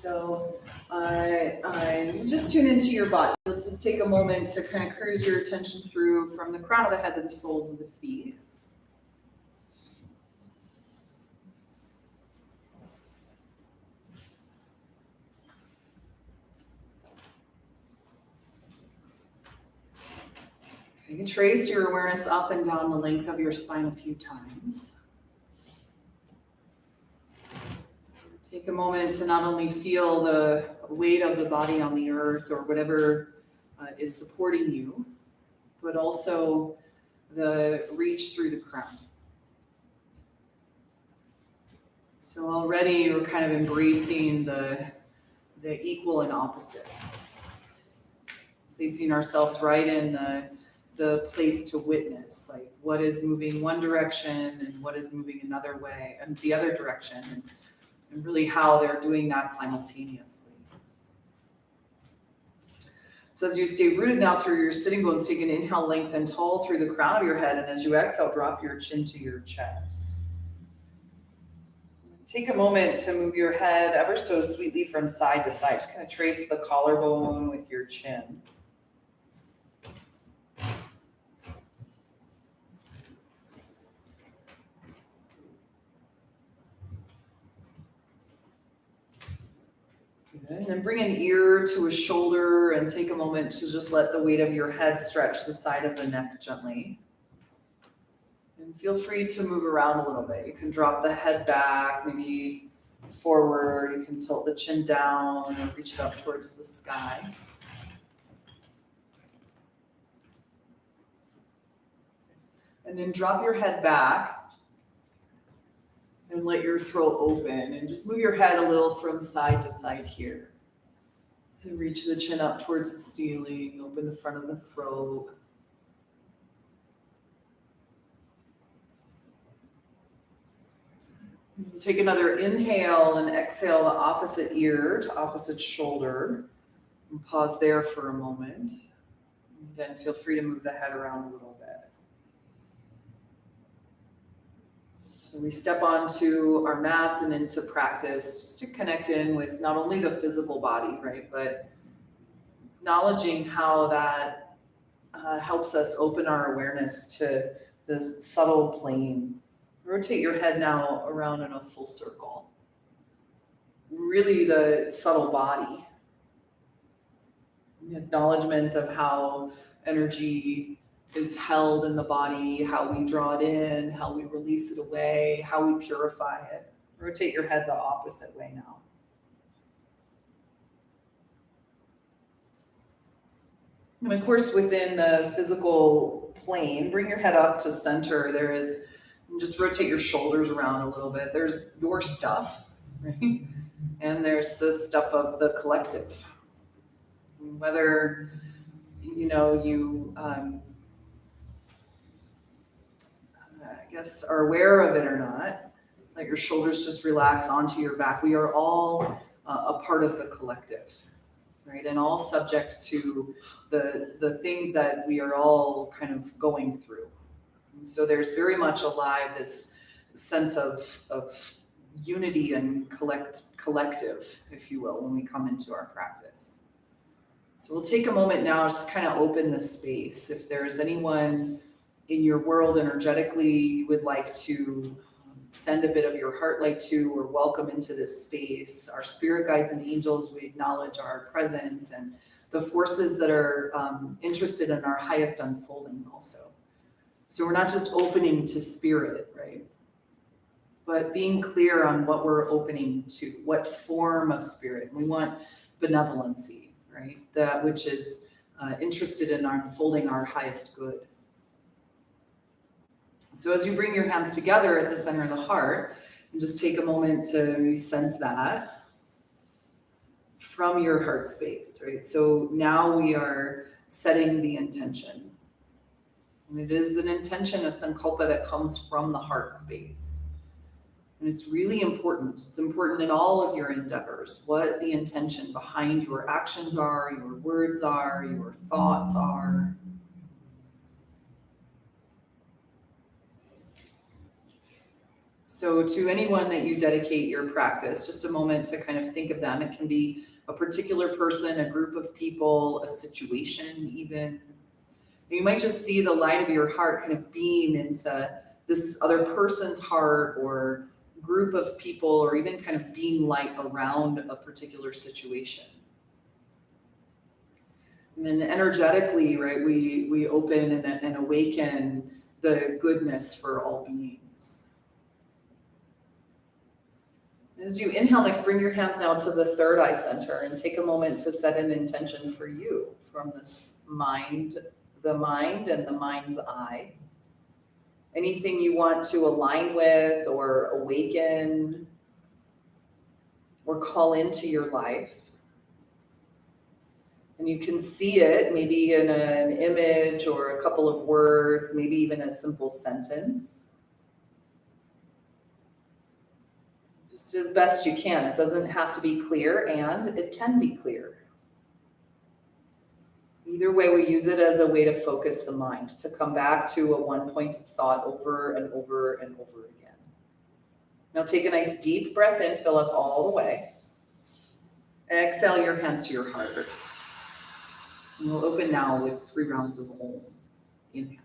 So just tune into your body. Let's just take a moment to kind of cruise your attention through from the crown of the head to the soles of the feet. You can trace your awareness up and down the length of your spine a few times. Take a moment to not only feel the weight of the body on the earth or whatever is supporting you, but also the reach through the crown. So already you're kind of embracing the equal and opposite. Placing ourselves right in the place to witness, like what is moving one direction and what is moving another way and the other direction, and really how they're doing that simultaneously. So as you stay rooted now through your sitting bones, take an inhale, lengthen tall through the crown of your head, and as you exhale, drop your chin to your chest. Take a moment to move your head ever so sweetly from side to side. Just kind of trace the collarbone with your chin. Good. And then bring an ear to a shoulder and take a moment to just let the weight of your head stretch the side of the neck gently. And feel free to move around a little bit. You can drop the head back, maybe forward. You can tilt the chin down or reach it up towards the sky. And then drop your head back and let your throat open, and just move your head a little from side to side here. So reach the chin up towards the ceiling, open the front of the throat. Take another inhale and exhale the opposite ear to opposite shoulder. And pause there for a moment. Again, feel free to move the head around a little bit. So we step onto our mats and into practice just to connect in with not only the physical body, right, but acknowledging how that helps us open our awareness to this subtle plane. Rotate your head now around in a full circle. Really the subtle body. The acknowledgement of how energy is held in the body, how we draw it in, how we release it away, how we purify it. Rotate your head the opposite way now. And of course, within the physical plane, bring your head up to center. Just rotate your shoulders around a little bit. There's your stuff, right? And there's the stuff of the collective. Whether, you are aware of it or not, let your shoulders just relax onto your back. We are all a part of the collective, right? And all subject to the things that we are all kind of going through. And so there's very much alive this sense of unity and collective, if you will, when we come into our practice. So we'll take a moment now, just kind of open the space. If there's anyone in your world energetically you would like to send a bit of your heart light to or welcome into this space, our spirit guides and angels, we acknowledge are present, and the forces that are interested in our highest unfolding also. So we're not just opening to spirit, right? But being clear on what we're opening to, what form of spirit. We want benevolency, right? That which is interested in unfolding our highest good. So as you bring your hands together at the center of the heart, and just take a moment to sense that from your heart space, right? So now we are setting the intention. And it is an intention, a sankalpa that comes from the heart space. And it's really important. It's important in all of your endeavors, what the intention behind your actions are, your words are, your thoughts are. So to anyone that you dedicate your practice, just a moment to kind of think of them. It can be a particular person, a group of people, a situation even. You might just see the light of your heart kind of beam into this other person's heart or group of people, or even kind of beam light around a particular situation. And then energetically, right, we open and awaken the goodness for all beings. As you inhale next, bring your hands now to the third eye center and take a moment to set an intention for you from this mind, the mind and the mind's eye. Anything you want to align with or awaken or call into your life. And you can see it maybe in an image or a couple of words, maybe even a simple sentence. Just as best you can. It doesn't have to be clear, and it can be clear. Either way, we use it as a way to focus the mind, to come back to a one-pointed thought over and over and over again. Now take a nice deep breath in, fill up all the way. Exhale your hands to your heart. And we'll open now with 3 rounds of Om. Inhale.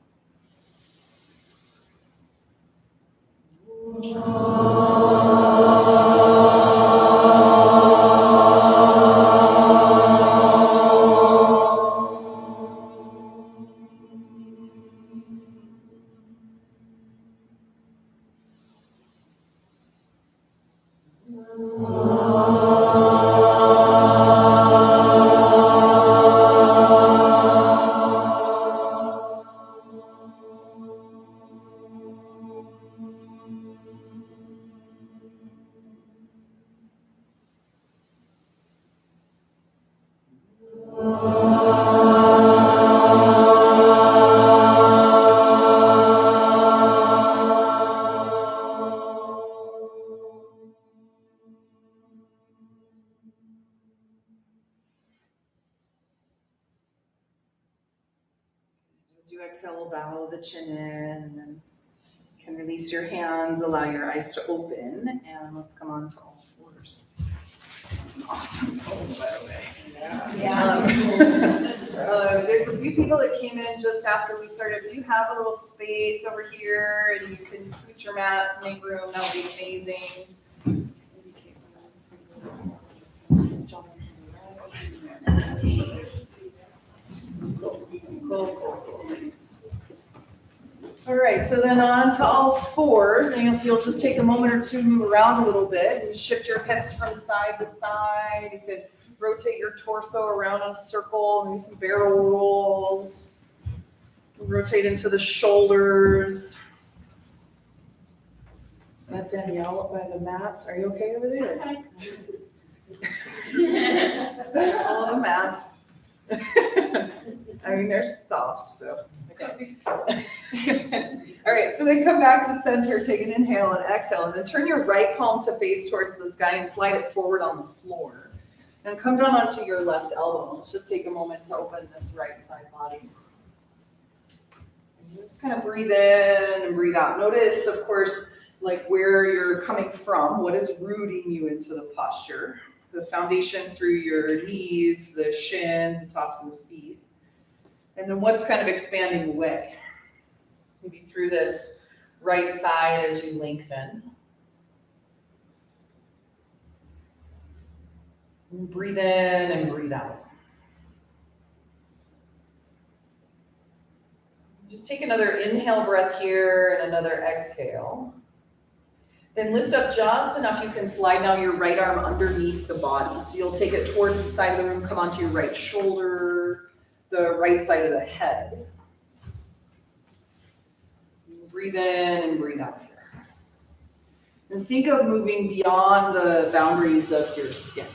As you exhale, bow the chin in, and then you can release your hands, allow your eyes to open, and let's come on to all fours. That's an awesome poem, by the way. There's a few people that came in just after we started. If you have a little space over here and you can scoot your mats, make room, that would be amazing. Cool. All right, so then on to all fours, and if you'll just take a moment or two, move around a little bit, and shift your hips from side to side. You could rotate your torso around in a circle, maybe some barrel rolls. Rotate into the shoulders. Is that Danielle up by the mats? Are you okay over there? All the mats. I mean, they're soft, so. Okay. All right, so then come back to center, take an inhale and exhale, and then turn your right palm to face towards the sky and slide it forward on the floor. And come down onto your left elbow. Let's just take a moment to open this right side body. And just kind of breathe in and breathe out. Notice, of course, like where you're coming from, what is rooting you into the posture. The foundation through your knees, the shins, the tops of the feet. And then what's kind of expanding away? Maybe through this right side as you lengthen. And breathe in and breathe out. Just take another inhale breath here and another exhale. Then lift up just enough you can slide now your right arm underneath the body. So you'll take it towards the side of the room, come onto your right shoulder, the right side of the head. Breathe in and breathe out here. And think of moving beyond the boundaries of your skin.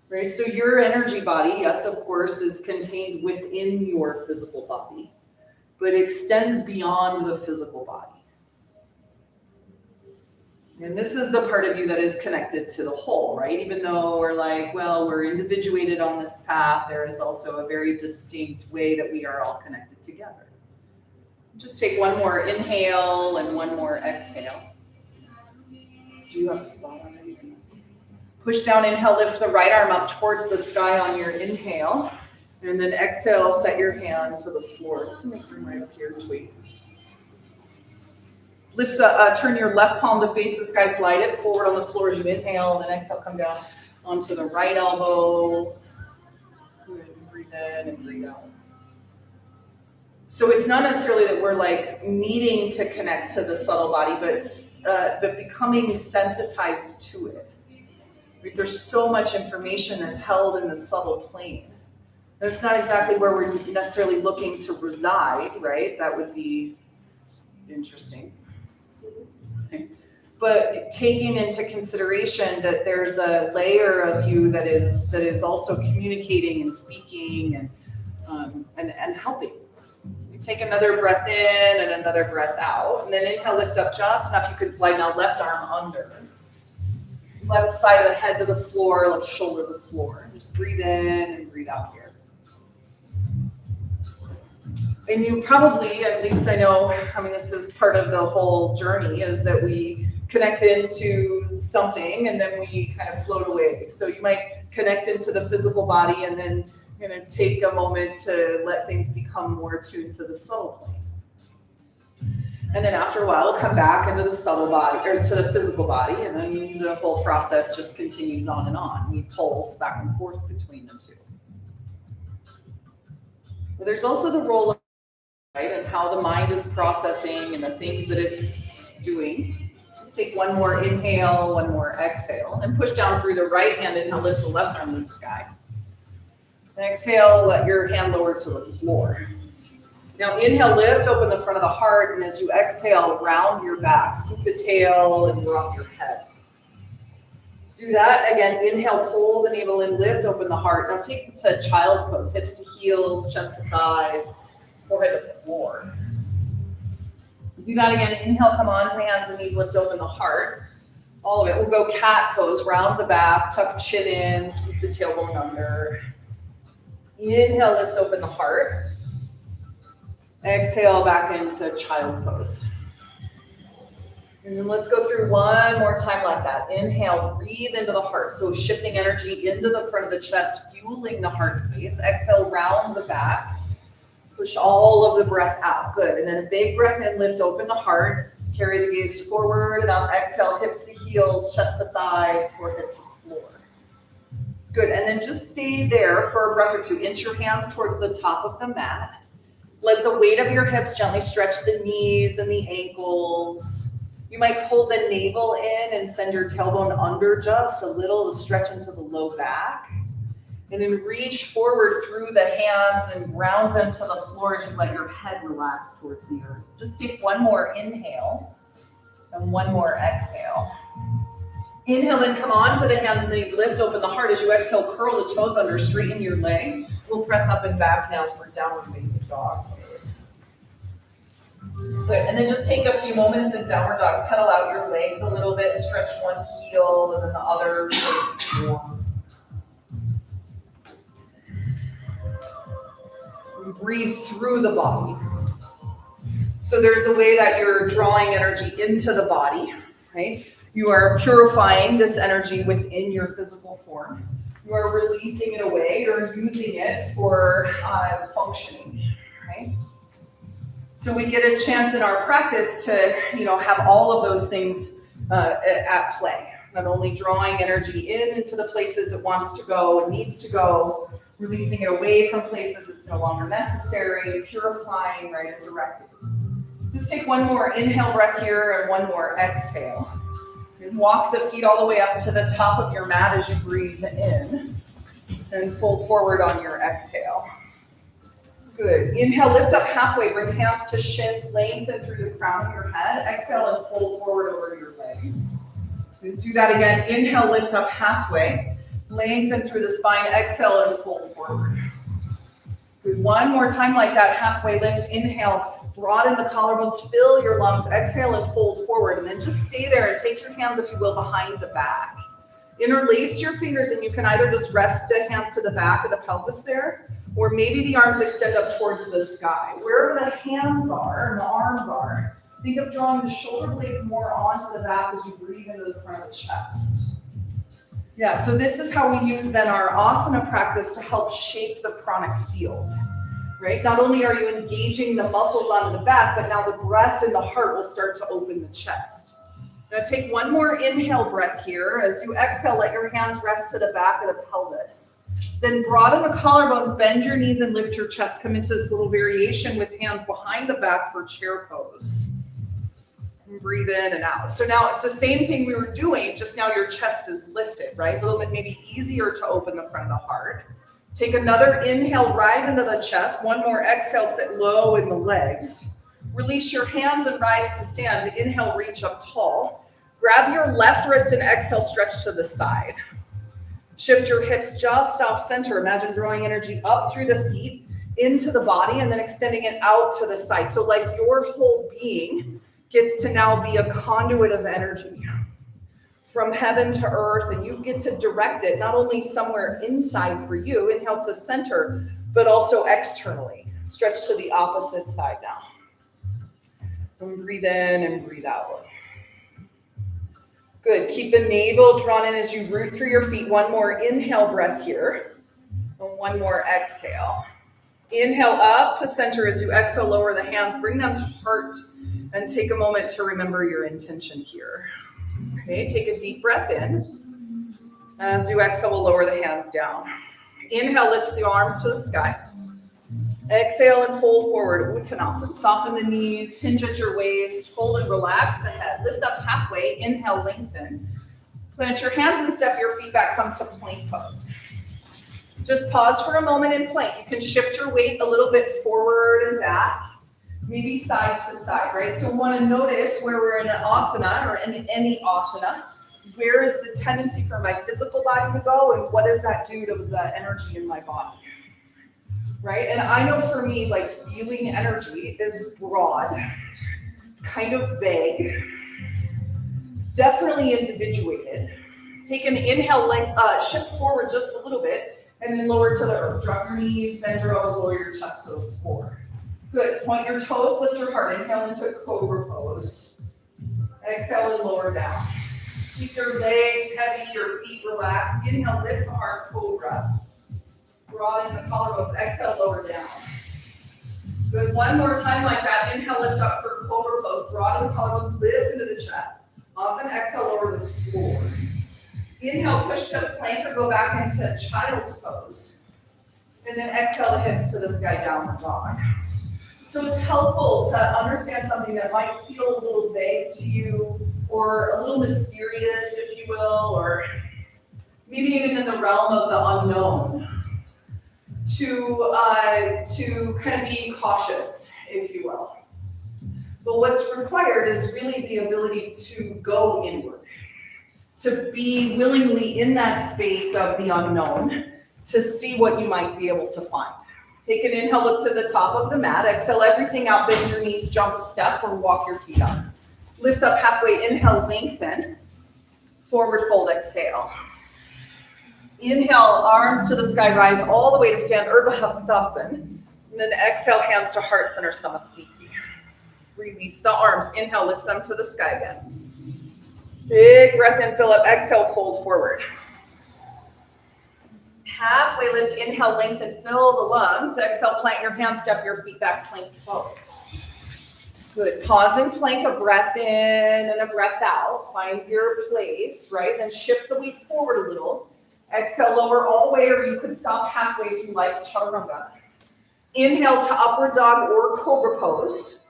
Right, so your energy body, yes, of course, is contained within your physical body, but extends beyond the physical body. And this is the part of you that is connected to the whole, right? Even though we're like, well, we're individuated on this path, there is also a very distinct way that we are all connected together. Just take one more inhale and one more exhale. Do you have a spot on it? Push down, inhale, lift the right arm up towards the sky on your inhale. And then exhale, set your hand to the floor. Make room right up here, tweak. Turn your left palm to face the sky, slide it forward on the floor as you inhale, and then exhale, come down onto the right elbow. Good, breathe in and breathe out. So it's not necessarily that we're like needing to connect to the subtle body, but becoming sensitized to it. There's so much information that's held in the subtle plane. That's not exactly where we're necessarily looking to reside, right? That would be interesting. Okay. But taking into consideration that there's a layer of you that is also communicating and speaking and helping. You take another breath in and another breath out, and then inhale, lift up just enough. You can slide now left arm under. Left side of the head to the floor, left shoulder to the floor. Just breathe in and breathe out here. And you probably, at least I know, this is part of the whole journey, is that we connect into something and then we kind of float away. So you might connect into the physical body and then take a moment to let things become more attuned to the subtle plane. And then after a while, come back into the subtle body, or to the physical body, and then the whole process just continues on and on. We pulse back and forth between the two. But there's also the role of, right, and how the mind is processing and the things that it's doing. Just take one more inhale, one more exhale, and push down through the right hand, inhale, lift the left arm to the sky. And exhale, let your hand lower to the floor. Now inhale, lift, open the front of the heart, and as you exhale, round your back, scoop the tail, and drop your head. Do that again. Inhale, pull the navel in, lift, open the heart. Now take it to child's pose, hips to heels, chest to thighs, forehead to floor. Do that again. Inhale, come on to hands and knees, lift, open the heart. All of it. We'll go cat pose, round the back, tuck chin in, scoop the tailbone under. Inhale, lift, open the heart. Exhale back into child's pose. And then let's go through one more time like that. Inhale, breathe into the heart. So shifting energy into the front of the chest, fueling the heart space. Exhale, round the back. Push all of the breath out. Good. And then a big breath in, lift, open the heart. Carry the gaze forward and up. Exhale, hips to heels, chest to thighs, forehead to floor. Good. And then just stay there for a breath or two. Inch your hands towards the top of the mat. Let the weight of your hips gently stretch the knees and the ankles. You might pull the navel in and send your tailbone under just a little to stretch into the low back. And then reach forward through the hands and ground them to the floor as you let your head relax towards the earth. Just take one more inhale and one more exhale. Inhale, then come on to the hands and knees, lift, open the heart. As you exhale, curl the toes under, straighten your legs. We'll press up and back now for downward facing dog pose. Good, and then just take a few moments in downward dog. Pedal out your legs a little bit, stretch one heel and then the other. Breathe through the body. So there's a way that you're drawing energy into the body, right? You are purifying this energy within your physical form. You are releasing it away or using it for functioning, right? So we get a chance in our practice to, have all of those things at play. Not only drawing energy into the places it wants to go and needs to go, releasing it away from places it's no longer necessary, purifying, right, and directing. Just take one more inhale breath here and one more exhale. And walk the feet all the way up to the top of your mat as you breathe in. And fold forward on your exhale. Good. Inhale, lift up halfway. Bring hands to shins, lengthen through the crown of your head. Exhale and fold forward over your legs. Do that again. Inhale, lift up halfway. Lengthen through the spine. Exhale and fold forward. Good. One more time like that. Halfway lift. Inhale. Broaden the collarbones, fill your lungs, exhale and fold forward, and then just stay there and take your hands, if you will, behind the back. Interlace your fingers, and you can either just rest the hands to the back of the pelvis there, Or maybe the arms extend up towards the sky. Wherever the hands are and the arms are, think of drawing the shoulder blades more onto the back as you breathe into the front of the chest. Yeah, so this is how we use then our asana practice to help shape the pranic field, right? Not only are you engaging the muscles on the back, but now the breath and the heart will start to open the chest. Now take one more inhale breath here. As you exhale, let your hands rest to the back of the pelvis. Then broaden the collarbones, bend your knees and lift your chest. Come into this little variation with hands behind the back for chair pose. And breathe in and out. So now it's the same thing we were doing, just now your chest is lifted, right? A little bit maybe easier to open the front of the heart. Take another inhale right into the chest. One more exhale, sit low in the legs. Release your hands and rise to stand. Inhale, reach up tall. Grab your left wrist and exhale, stretch to the side. Shift your hips just off center. Imagine drawing energy up through the feet, into the body, and then extending it out to the side. So like your whole being gets to now be a conduit of energy from heaven to earth, and you get to direct it not only somewhere inside for you, inhale to center, but also externally. Stretch to the opposite side now. And breathe in and breathe out. Good. Keep the navel drawn in as you root through your feet. One more inhale breath here. And one more exhale. Inhale up to center. As you exhale, lower the hands. Bring them to heart. And take a moment to remember your intention here. Okay, take a deep breath in. As you exhale, we'll lower the hands down. Inhale, lift the arms to the sky. Exhale and fold forward, Uttanasana. Soften the knees, hinge at your waist, fold and relax the head. Lift up halfway, inhale, lengthen. Plant your hands and step your feet back, come to plank pose. Just pause for a moment in plank. You can shift your weight a little bit forward and back, maybe side to side, right? So we want to notice where we're in an asana or in any asana. Where is the tendency for my physical body to go, and what does that do to the energy in my body? Right? And I know for me, like feeling energy is broad. It's kind of vague. It's definitely individuated. Take an inhale, shift forward just a little bit, and then lower to the earth. Drop your knees, bend your elbows, lower your chest to the floor. Good. Point your toes, lift your heart. Inhale into cobra pose. Exhale and lower down. Keep your legs heavy, your feet relaxed. Inhale, lift the heart, cobra. Broaden the collarbones. Exhale, lower down. Good. One more time like that. Inhale, lift up for cobra pose. Broaden the collarbones, lift into the chest. Awesome. Exhale, lower the floor. Inhale, push to plank or go back into child's pose. And then exhale the hips to the sky, downward dog. So it's helpful to understand something that might feel a little vague to you, or a little mysterious, if you will, or maybe even in the realm of the unknown. To kind of be cautious, if you will. But what's required is really the ability to go inward, to be willingly in that space of the unknown, to see what you might be able to find. Take an inhale, look to the top of the mat. Exhale everything out, bend your knees, jump a step, or walk your feet up. Lift up halfway, inhale, lengthen. Forward fold, exhale. Inhale, arms to the sky, rise all the way to stand, Urdhva Hastasana. And then exhale, hands to heart center, Samasthiti. Release the arms. Inhale, lift them to the sky again. Big breath in, fill up. Exhale, fold forward. Halfway lift, inhale, lengthen, fill the lungs. Exhale, plant your hands, step your feet back, plank pose. Good. Pause and plank, a breath in and a breath out. Find your place, right? Then shift the weight forward a little. Exhale, lower all the way, or you could stop halfway if you like, chaturanga. Inhale to upward dog or cobra pose.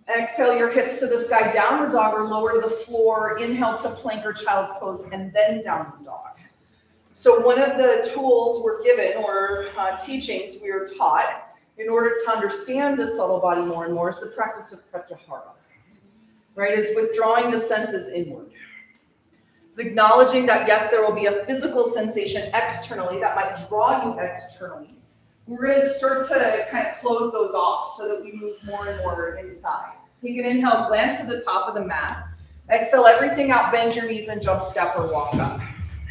Exhale your hips to the sky, downward dog or lower to the floor. Inhale to plank or child's pose, and then downward dog. So one of the tools we're given, or teachings we are taught, in order to understand the subtle body more and more, is the practice of pratyahara, right? It's withdrawing the senses inward. It's acknowledging that, yes, there will be a physical sensation externally that might draw you externally. We're going to start to kind of close those off so that we move more and more inside. Take an inhale, glance to the top of the mat. Exhale everything out, bend your knees and jump, step, or walk up.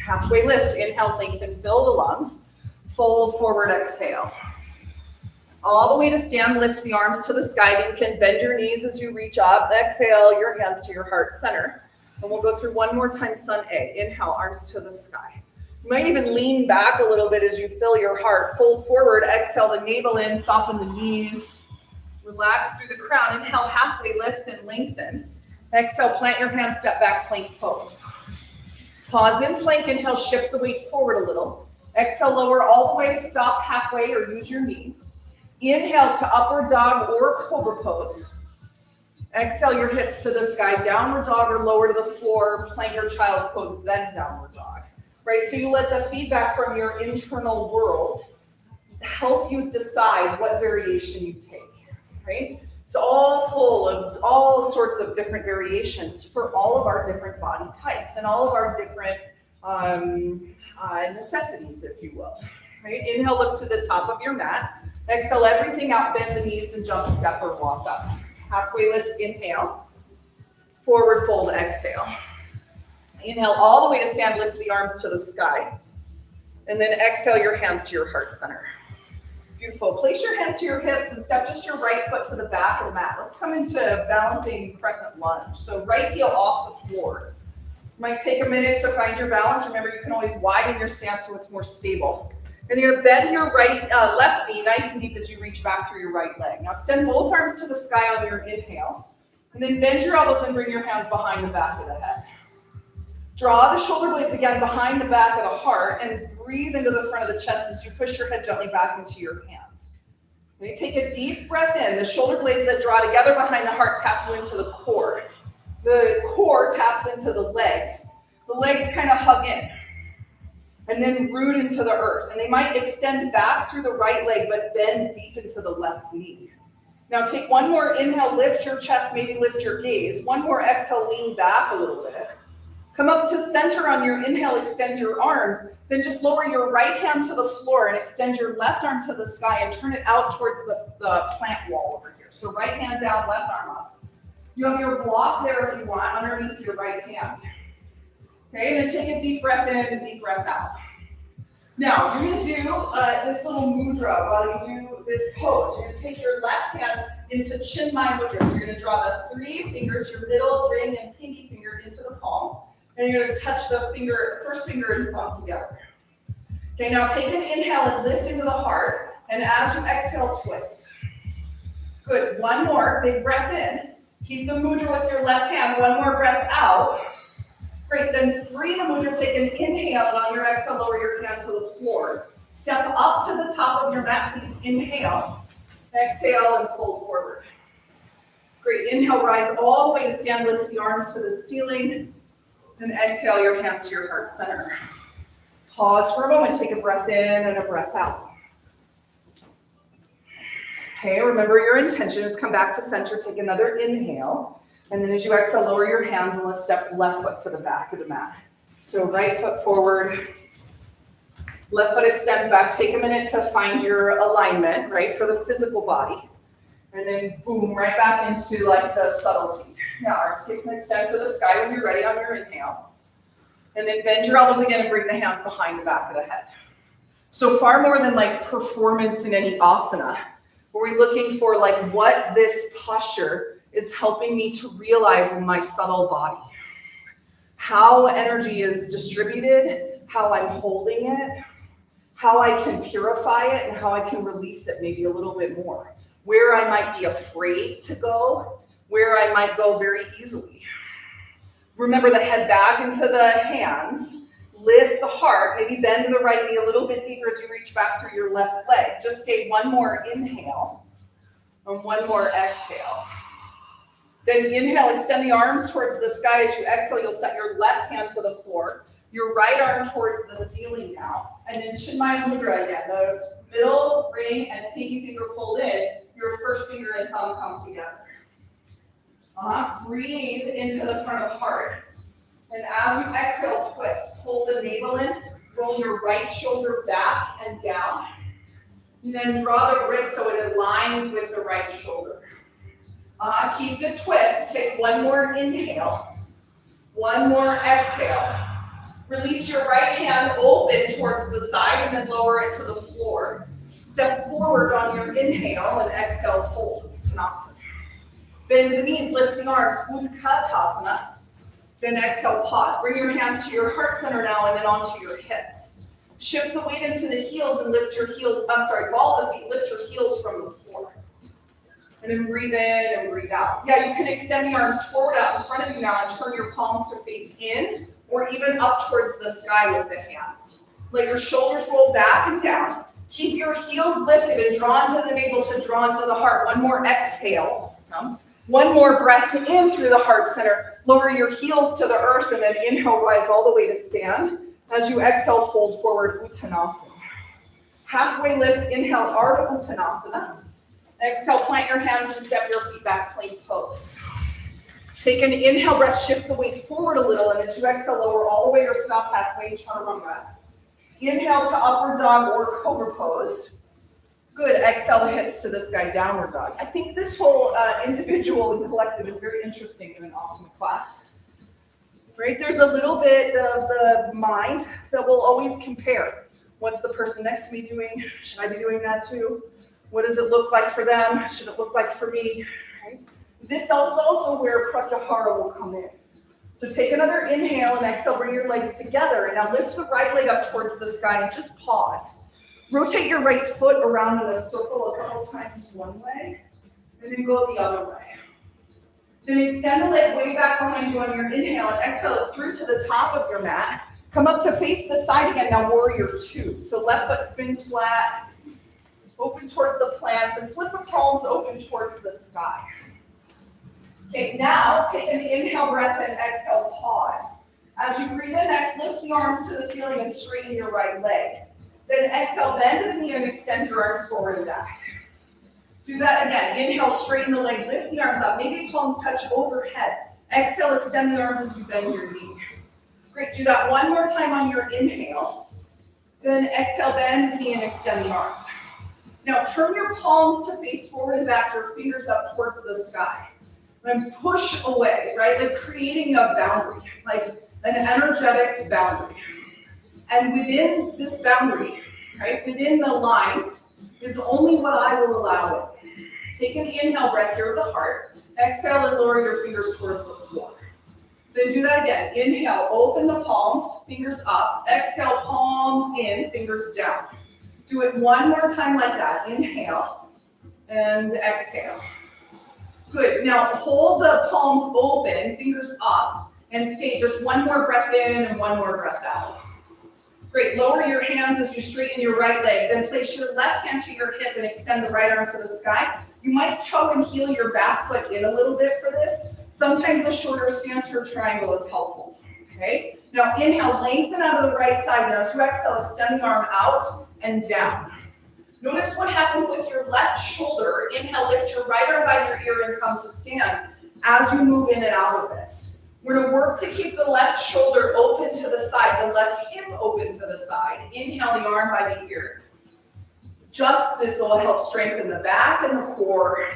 Halfway lift, inhale, lengthen, fill the lungs. Fold forward, exhale. all the way to stand, lift the arms to the sky. You can bend your knees as you reach up. Exhale, your hands to your heart center. And we'll go through one more time, Sun A. Inhale, arms to the sky. You might even lean back a little bit as you fill your heart. Fold forward, exhale the navel in, soften the knees. Relax through the crown. Inhale, halfway lift and lengthen. Exhale, plant your hands, step back, plank pose. Pause in plank, inhale, shift the weight forward a little. Exhale, lower all the way, stop halfway or use your knees. Inhale to upward dog or cobra pose. Exhale your hips to the sky, downward dog or lower to the floor, plank or child's pose, then downward dog. Right, so you let the feedback from your internal world help you decide what variation you take, right? It's all full of all sorts of different variations for all of our different body types and all of our different necessities, if you will. Right? Inhale, look to the top of your mat. Exhale, everything out, bend the knees and jump, step, or walk up. Halfway lift, inhale. Forward fold, exhale. Inhale all the way to stand, lift the arms to the sky. And then exhale your hands to your heart center. Beautiful. Place your hands to your hips and step just your right foot to the back of the mat. Let's come into balancing crescent lunge. So right heel off the floor. You might take a minute to find your balance. Remember, you can always widen your stance so it's more stable. And you're going to bend your left knee nice and deep as you reach back through your right leg. Now extend both arms to the sky on your inhale. And then bend your elbows and bring your hands behind the back of the head. Draw the shoulder blades again behind the back of the heart and breathe into the front of the chest as you push your head gently back into your hands. When you take a deep breath in, the shoulder blades that draw together behind the heart tap you into the core. The core taps into the legs. The legs kind of hug in and then root into the earth. And they might extend back through the right leg, but bend deep into the left knee. Now take one more inhale, lift your chest, maybe lift your gaze. One more exhale, lean back a little bit. Come up to center on your inhale, extend your arms. Then just lower your right hand to the floor and extend your left arm to the sky and turn it out towards the plant wall over here. So right hand down, left arm up. You have your block there if you want, underneath your right hand. Okay, and then take a deep breath in and deep breath out. Now, you're going to do this little mudra while you do this pose. You're going to take your left hand into Chinmaya Mudra. So you're going to draw the three fingers, your middle, ring, and pinky finger into the palm. And you're going to touch the first finger and thumb together. Okay, now take an inhale and lift into the heart. And as you exhale, twist. Good. One more. Big breath in. Keep the mudra with your left hand. One more breath out. Great. Then free the mudra. Take an inhale, and on your exhale, lower your hand to the floor. Step up to the top of your mat. Please inhale. Exhale and fold forward. Great. Inhale, rise all the way to stand. Lift the arms to the ceiling. And exhale your hands to your heart center. Pause for a moment. Take a breath in and a breath out. Okay, remember your intention is come back to center. Take another inhale. And then as you exhale, lower your hands and let's step left foot to the back of the mat. So right foot forward. Left foot extends back. Take a minute to find your alignment, right, for the physical body. And then boom, right back into like the subtlety. Now arms kick and extend to the sky when you're ready on your inhale. And then bend your elbows again and bring the hands behind the back of the head. So far more than like performance in any asana, we're looking for like what this posture is helping me to realize in my subtle body. How energy is distributed, how I'm holding it, how I can purify it, and how I can release it maybe a little bit more. Where I might be afraid to go, where I might go very easily. Remember the head back into the hands, lift the heart, maybe bend the right knee a little bit deeper as you reach back through your left leg. Just stay one more inhale and one more exhale. Then inhale, extend the arms towards the sky. As you exhale, you'll set your left hand to the floor, your right arm towards the ceiling now. And then Chinmaya Mudra again, the middle ring and pinky finger fold in, your first finger and thumb come together. Breathe into the front of the heart. And as you exhale, twist. Pull the navel in, roll your right shoulder back and down. And then draw the wrist so it aligns with the right shoulder. Keep the twist. Take one more inhale. One more exhale. Release your right hand open towards the side and then lower it to the floor. Step forward on your inhale and exhale, fold, Uttanasana. Bend the knees, lift the arms, Utkatasana. Then exhale, pause. Bring your hands to your heart center now and then onto your hips. Shift the weight into the heels and lift your heels, ball the feet, lift your heels from the floor. And then breathe in and breathe out. Yeah, you can extend the arms forward out in front of you now and turn your palms to face in or even up towards the sky with the hands. Let your shoulders roll back and down. Keep your heels lifted and draw into the navel to draw into the heart. One more exhale. One more breath in through the heart center. Lower your heels to the earth and then inhale, rise all the way to stand. As you exhale, fold forward, Uttanasana. Halfway lift, inhale, Ardha Uttanasana. Exhale, plant your hands and step your feet back, plank pose. Take an inhale breath, shift the weight forward a little, and as you exhale, lower all the way or stop halfway, Chaturanga. Inhale to upward dog or cobra pose. Good, exhale the hips to the sky, downward dog. I think this whole individual and collective is very interesting in an awesome class. Right, there's a little bit of the mind that will always compare. What's the person next to me doing? Should I be doing that too? What does it look like for them? Should it look like for me? Right? This is also where Pratyahara will come in. So take another inhale and exhale, bring your legs together. And now lift the right leg up towards the sky and just pause. Rotate your right foot around in a circle a couple times one way, and then go the other way. Then extend the leg way back behind you on your inhale and exhale it through to the top of your mat. Come up to face the side again, now warrior two. So left foot spins flat, open towards the plants, and flip the palms open towards the sky. Okay, now take an inhale breath and exhale, pause. As you breathe in next, lift the arms to the ceiling and straighten your right leg. Then exhale, bend the knee and extend your arms forward and back. Do that again. Inhale, straighten the leg, lift the arms up. Maybe palms touch overhead. Exhale, extend the arms as you bend your knee. Great, do that one more time on your inhale. Then exhale, bend the knee and extend the arms. Now turn your palms to face forward and back, your fingers up towards the sky. Then push away, right? Like creating a boundary, like an energetic boundary. And within this boundary, right, within the lines, is only what I will allow it. Take an inhale breath here with the heart. Exhale and lower your fingers towards the floor. Then do that again. Inhale, open the palms, fingers up. Exhale, palms in, fingers down. Do it one more time like that. Inhale and exhale. Good. Now hold the palms open, fingers up, and stay. Just one more breath in and one more breath out. Great. Lower your hands as you straighten your right leg. Then place your left hand to your hip and extend the right arm to the sky. You might toe and heel your back foot in a little bit for this. Sometimes a shorter stance for triangle is helpful. Okay. Now inhale, lengthen out of the right side. Now as you exhale, extend the arm out and down. Notice what happens with your left shoulder. Inhale, lift your right arm by your ear and come to stand as you move in and out of this. We're going to work to keep the left shoulder open to the side, the left hip open to the side. Inhale the arm by the ear. Just this will help strengthen the back and the core.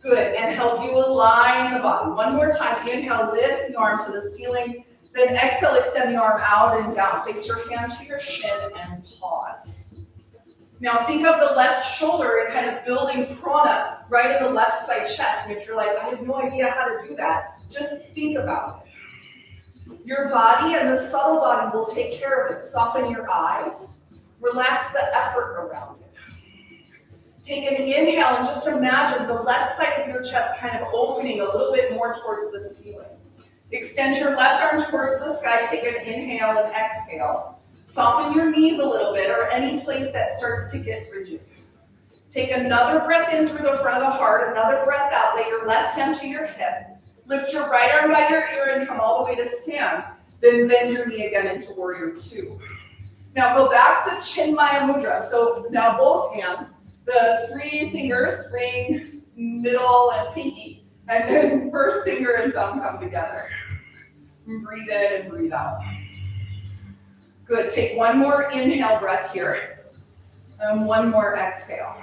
Good, and help you align the body. One more time, inhale, lift the arm to the ceiling. Then exhale, extend the arm out and down. Place your hand to your shin and pause. Now think of the left shoulder and kind of building prana right in the left side chest. And if you're like, I have no idea how to do that, just think about it. Your body and the subtle body will take care of it. Soften your eyes. Relax the effort around it. Take an inhale and just imagine the left side of your chest kind of opening a little bit more towards the ceiling. Extend your left arm towards the sky. Take an inhale and exhale. Soften your knees a little bit or any place that starts to get rigid. Take another breath in through the front of the heart, another breath out. Lay your left hand to your hip. Lift your right arm by your ear and come all the way to stand. Then bend your knee again into warrior two. Now go back to Chinmaya Mudra. So now both hands, the three fingers, ring, middle, and pinky. And then first finger and thumb come together. And breathe in and breathe out. Good, take one more inhale breath here. And one more exhale.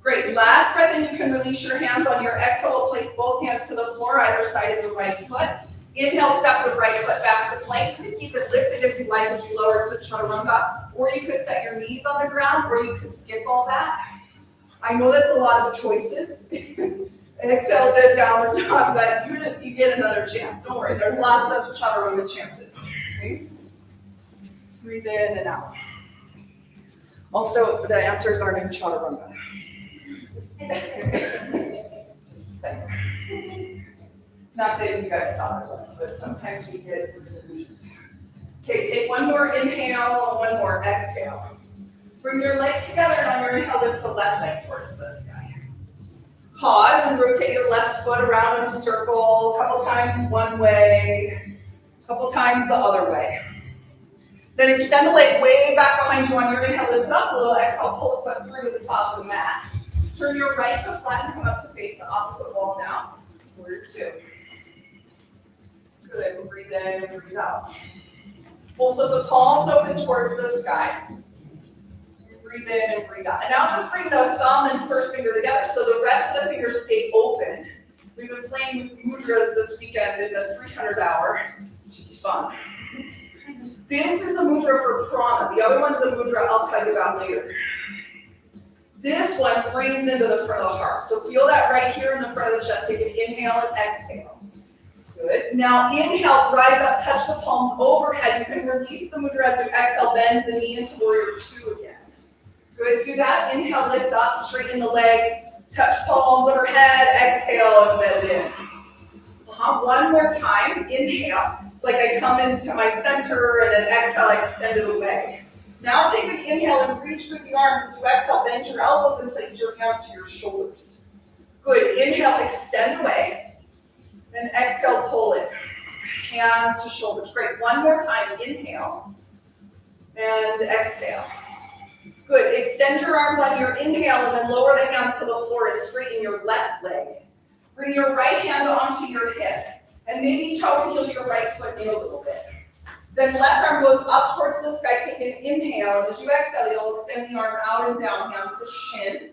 Great, last breath in, you can release your hands on your exhale. Place both hands to the floor, either side of the right foot. Inhale, step the right foot back to plank. You can keep it lifted if you like as you lower to chaturanga, or you could set your knees on the ground, or you could skip all that. I know that's a lot of choices. Exhale to downward dog, but you get another chance. Don't worry, there's lots of chaturanga chances. Okay? Breathe in and out. Also, the answers aren't in chaturanga. Just saying. Not that you guys thought it was, but sometimes we get disillusioned. Okay, take one more inhale and one more exhale. Bring your legs together, and on your inhale, lift the left leg towards the sky. Pause and rotate your left foot around in a circle, a couple times one way, a couple times the other way. Then extend the leg way back behind you on your inhale, lift it up a little, exhale, pull the foot through to the top of the mat. Turn your right foot flat and come up to face the opposite wall now. Warrior two. Good, breathe in and breathe out. Both of the palms open towards the sky. Breathe in and breathe out. And now just bring the thumb and first finger together so the rest of the fingers stay open. We've been playing with mudras this weekend in the 300 hour, which is fun. This is a mudra for prana. The other one's a mudra I'll tell you about later. This one breathes into the front of the heart. So feel that right here in the front of the chest. Take an inhale and exhale. Good. Now inhale, rise up, touch the palms overhead. You can release the mudra as you exhale, bend the knee into warrior two again. Good, do that. Inhale, lift up, straighten the leg, touch palms overhead, exhale, and bend in. One more time, inhale. It's like I come into my center, and then exhale, I extend it away. Now take an inhale and reach through the arms. As you exhale, bend your elbows and place your hands to your shoulders. Good, inhale, extend away. And exhale, pull it. Hands to shoulders. Great, one more time, inhale. And exhale. Good, extend your arms on your inhale and then lower the hands to the floor and straighten your left leg. Bring your right hand onto your hip and maybe toe and heel your right foot in a little bit. Then left arm goes up towards the sky, take an inhale, and as you exhale, you'll extend the arm out and down, hands to shin.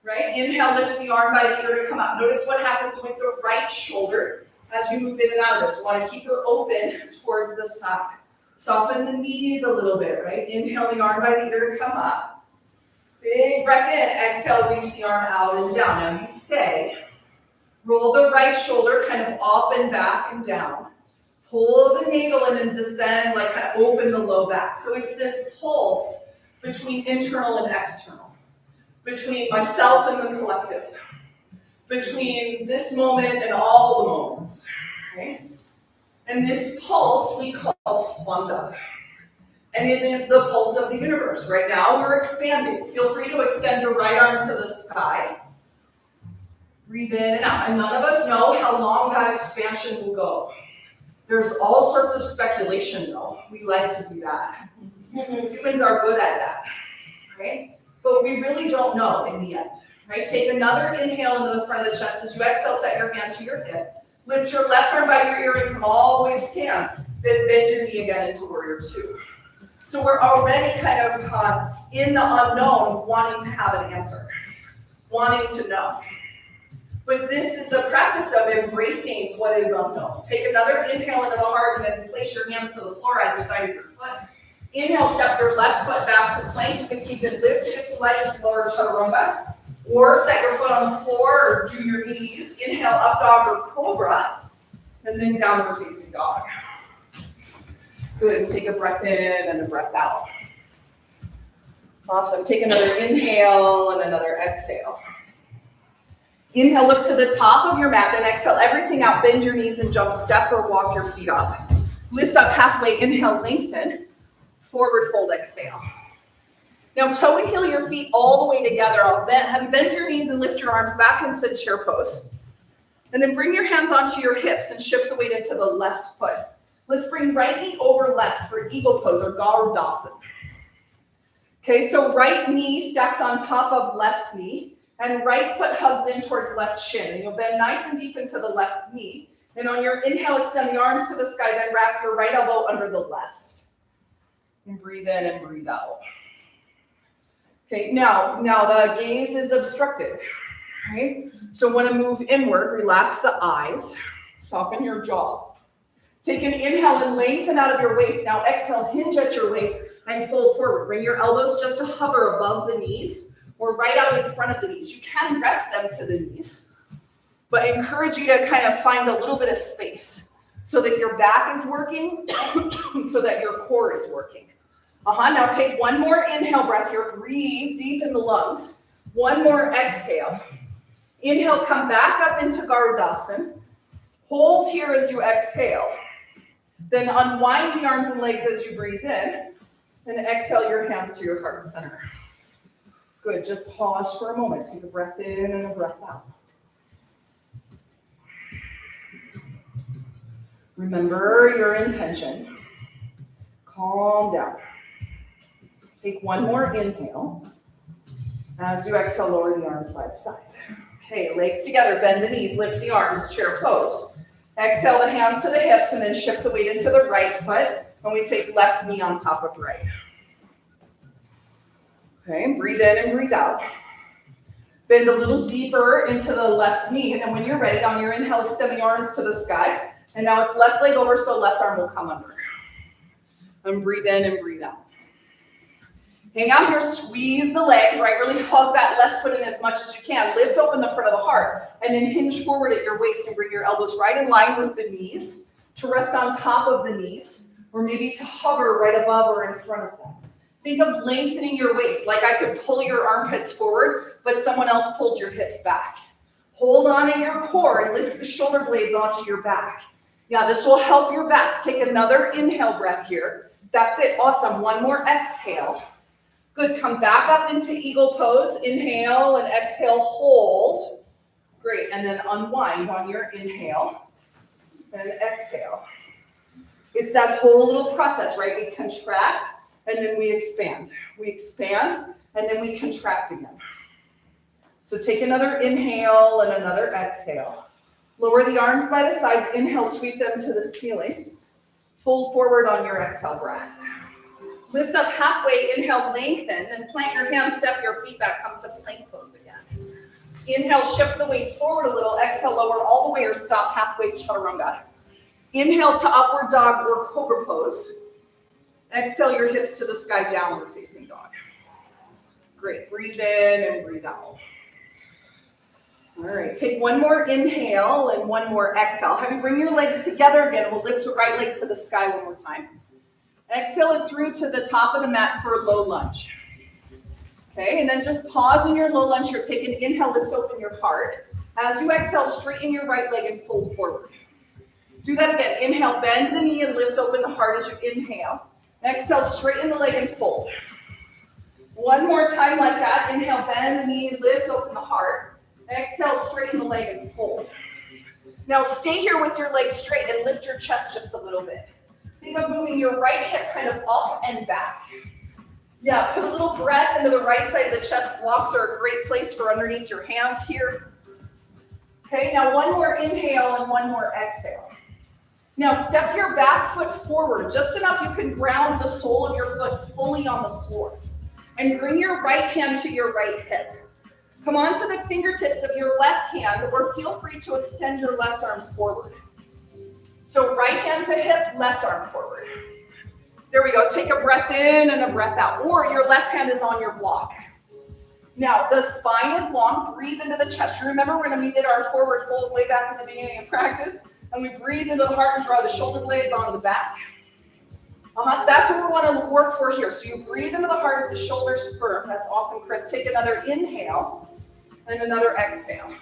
Right? Inhale, lift the arm by the ear to come up. Notice what happens with the right shoulder as you move in and out of this. You want to keep her open towards the side. Soften the knees a little bit, right? Inhale the arm by the ear to come up. Big breath in. Exhale, reach the arm out and down. Now you stay. Roll the right shoulder kind of up and back and down. Pull the navel in and descend, like kind of open the low back. So it's this pulse between internal and external, between myself and the collective, between this moment and all the moments. Okay? And this pulse we call Spanda. And it is the pulse of the universe. Right now we're expanding. Feel free to extend your right arm to the sky. Breathe in and out. And none of us know how long that expansion will go. There's all sorts of speculation though. We like to do that. Humans are good at that. Right? But we really don't know in the end. Right? Take another inhale into the front of the chest. As you exhale, set your hand to your hip. Lift your left arm by your ear and come all the way to stand. Then bend your knee again into warrior two. So we're already kind of in the unknown, wanting to have an answer, wanting to know. But this is a practice of embracing what is unknown. Take another inhale into the heart and then place your hands to the floor either side of your foot. Inhale, step your left foot back to plank. You can keep it lifted if you like, lower chaturanga. Or set your foot on the floor or do your knees. Inhale, up dog or cobra. And then downward facing dog. Good, take a breath in and a breath out. Awesome, take another inhale and another exhale. Inhale, look to the top of your mat, then exhale everything out. Bend your knees and jump, step or walk your feet up. Lift up halfway, inhale, lengthen. Forward fold, exhale. Now toe and heel your feet all the way together. Have you bend your knees and lift your arms back into chair pose. And then bring your hands onto your hips and shift the weight into the left foot. Let's bring right knee over left for eagle pose or Garudasana. Okay, so right knee stacks on top of left knee and right foot hugs in towards left shin. And you'll bend nice and deep into the left knee. And on your inhale, extend the arms to the sky, then wrap your right elbow under the left. And breathe in and breathe out. Okay, now the gaze is obstructed, right? So want to move inward, relax the eyes, soften your jaw. Take an inhale and lengthen out of your waist. Now exhale, hinge at your waist and fold forward. Bring your elbows just to hover above the knees or right out in front of the knees. You can rest them to the knees, but I encourage you to kind of find a little bit of space so that your back is working, so that your core is working. Now take one more inhale breath here. Breathe deep in the lungs. One more exhale. Inhale, come back up into Garudasana. Hold here as you exhale. Then unwind the arms and legs as you breathe in. And exhale your hands to your heart center. Good, just pause for a moment. Take a breath in and a breath out. Remember your intention. Calm down. Take one more inhale. As you exhale, lower the arms by the sides. Okay, legs together, bend the knees, lift the arms, chair pose. Exhale the hands to the hips and then shift the weight into the right foot. And we take left knee on top of right. Okay, breathe in and breathe out. Bend a little deeper into the left knee. And then when you're ready, on your inhale, extend the arms to the sky. And now it's left leg over, so left arm will come under. And breathe in and breathe out. Hang out here, squeeze the legs, right? Really hug that left foot in as much as you can. Lift open the front of the heart. And then hinge forward at your waist and bring your elbows right in line with the knees to rest on top of the knees, or maybe to hover right above or in front of them. Think of lengthening your waist, like I could pull your armpits forward, but someone else pulled your hips back. Hold on in your core and lift the shoulder blades onto your back. Yeah, this will help your back. Take another inhale breath here. That's it, awesome. One more exhale. Good, come back up into eagle pose. Inhale and exhale, hold. Great, and then unwind on your inhale and exhale. It's that whole little process, right? We contract and then we expand. We expand and then we contract again. So take another inhale and another exhale. Lower the arms by the sides. Inhale, sweep them to the ceiling. Fold forward on your exhale breath. Lift up halfway, inhale, lengthen, and plant your hands, step your feet back, come to plank pose again. Inhale, shift the weight forward a little. Exhale, lower all the way or stop halfway, chaturanga. Inhale to upward dog or cobra pose. Exhale your hips to the sky, downward facing dog. Great, breathe in and breathe out. All right, take one more inhale and one more exhale. Have you bring your legs together again. We'll lift the right leg to the sky one more time. Exhale it through to the top of the mat for a low lunge. Okay, and then just pause in your low lunge here. Take an inhale, lift open your heart. As you exhale, straighten your right leg and fold forward. Do that again. Inhale, bend the knee and lift open the heart as you inhale. Exhale, straighten the leg and fold. One more time like that. Inhale, bend the knee and lift open the heart. Exhale, straighten the leg and fold. Now stay here with your legs straight and lift your chest just a little bit. Think of moving your right hip kind of up and back. Yeah, put a little breath into the right side of the chest. Blocks are a great place for underneath your hands here. Okay, now one more inhale and one more exhale. Now step your back foot forward, just enough you can ground the sole of your foot fully on the floor. And bring your right hand to your right hip. Come onto the fingertips of your left hand, or feel free to extend your left arm forward. So right hand to hip, left arm forward. There we go. Take a breath in and a breath out. Or your left hand is on your block. Now, the spine is long. Breathe into the chest. You remember when we did our forward fold way back in the beginning of practice? And we breathe into the heart and draw the shoulder blades onto the back. That's what we want to work for here. So you breathe into the heart as the shoulders firm. That's awesome, Chris. Take another inhale and another exhale.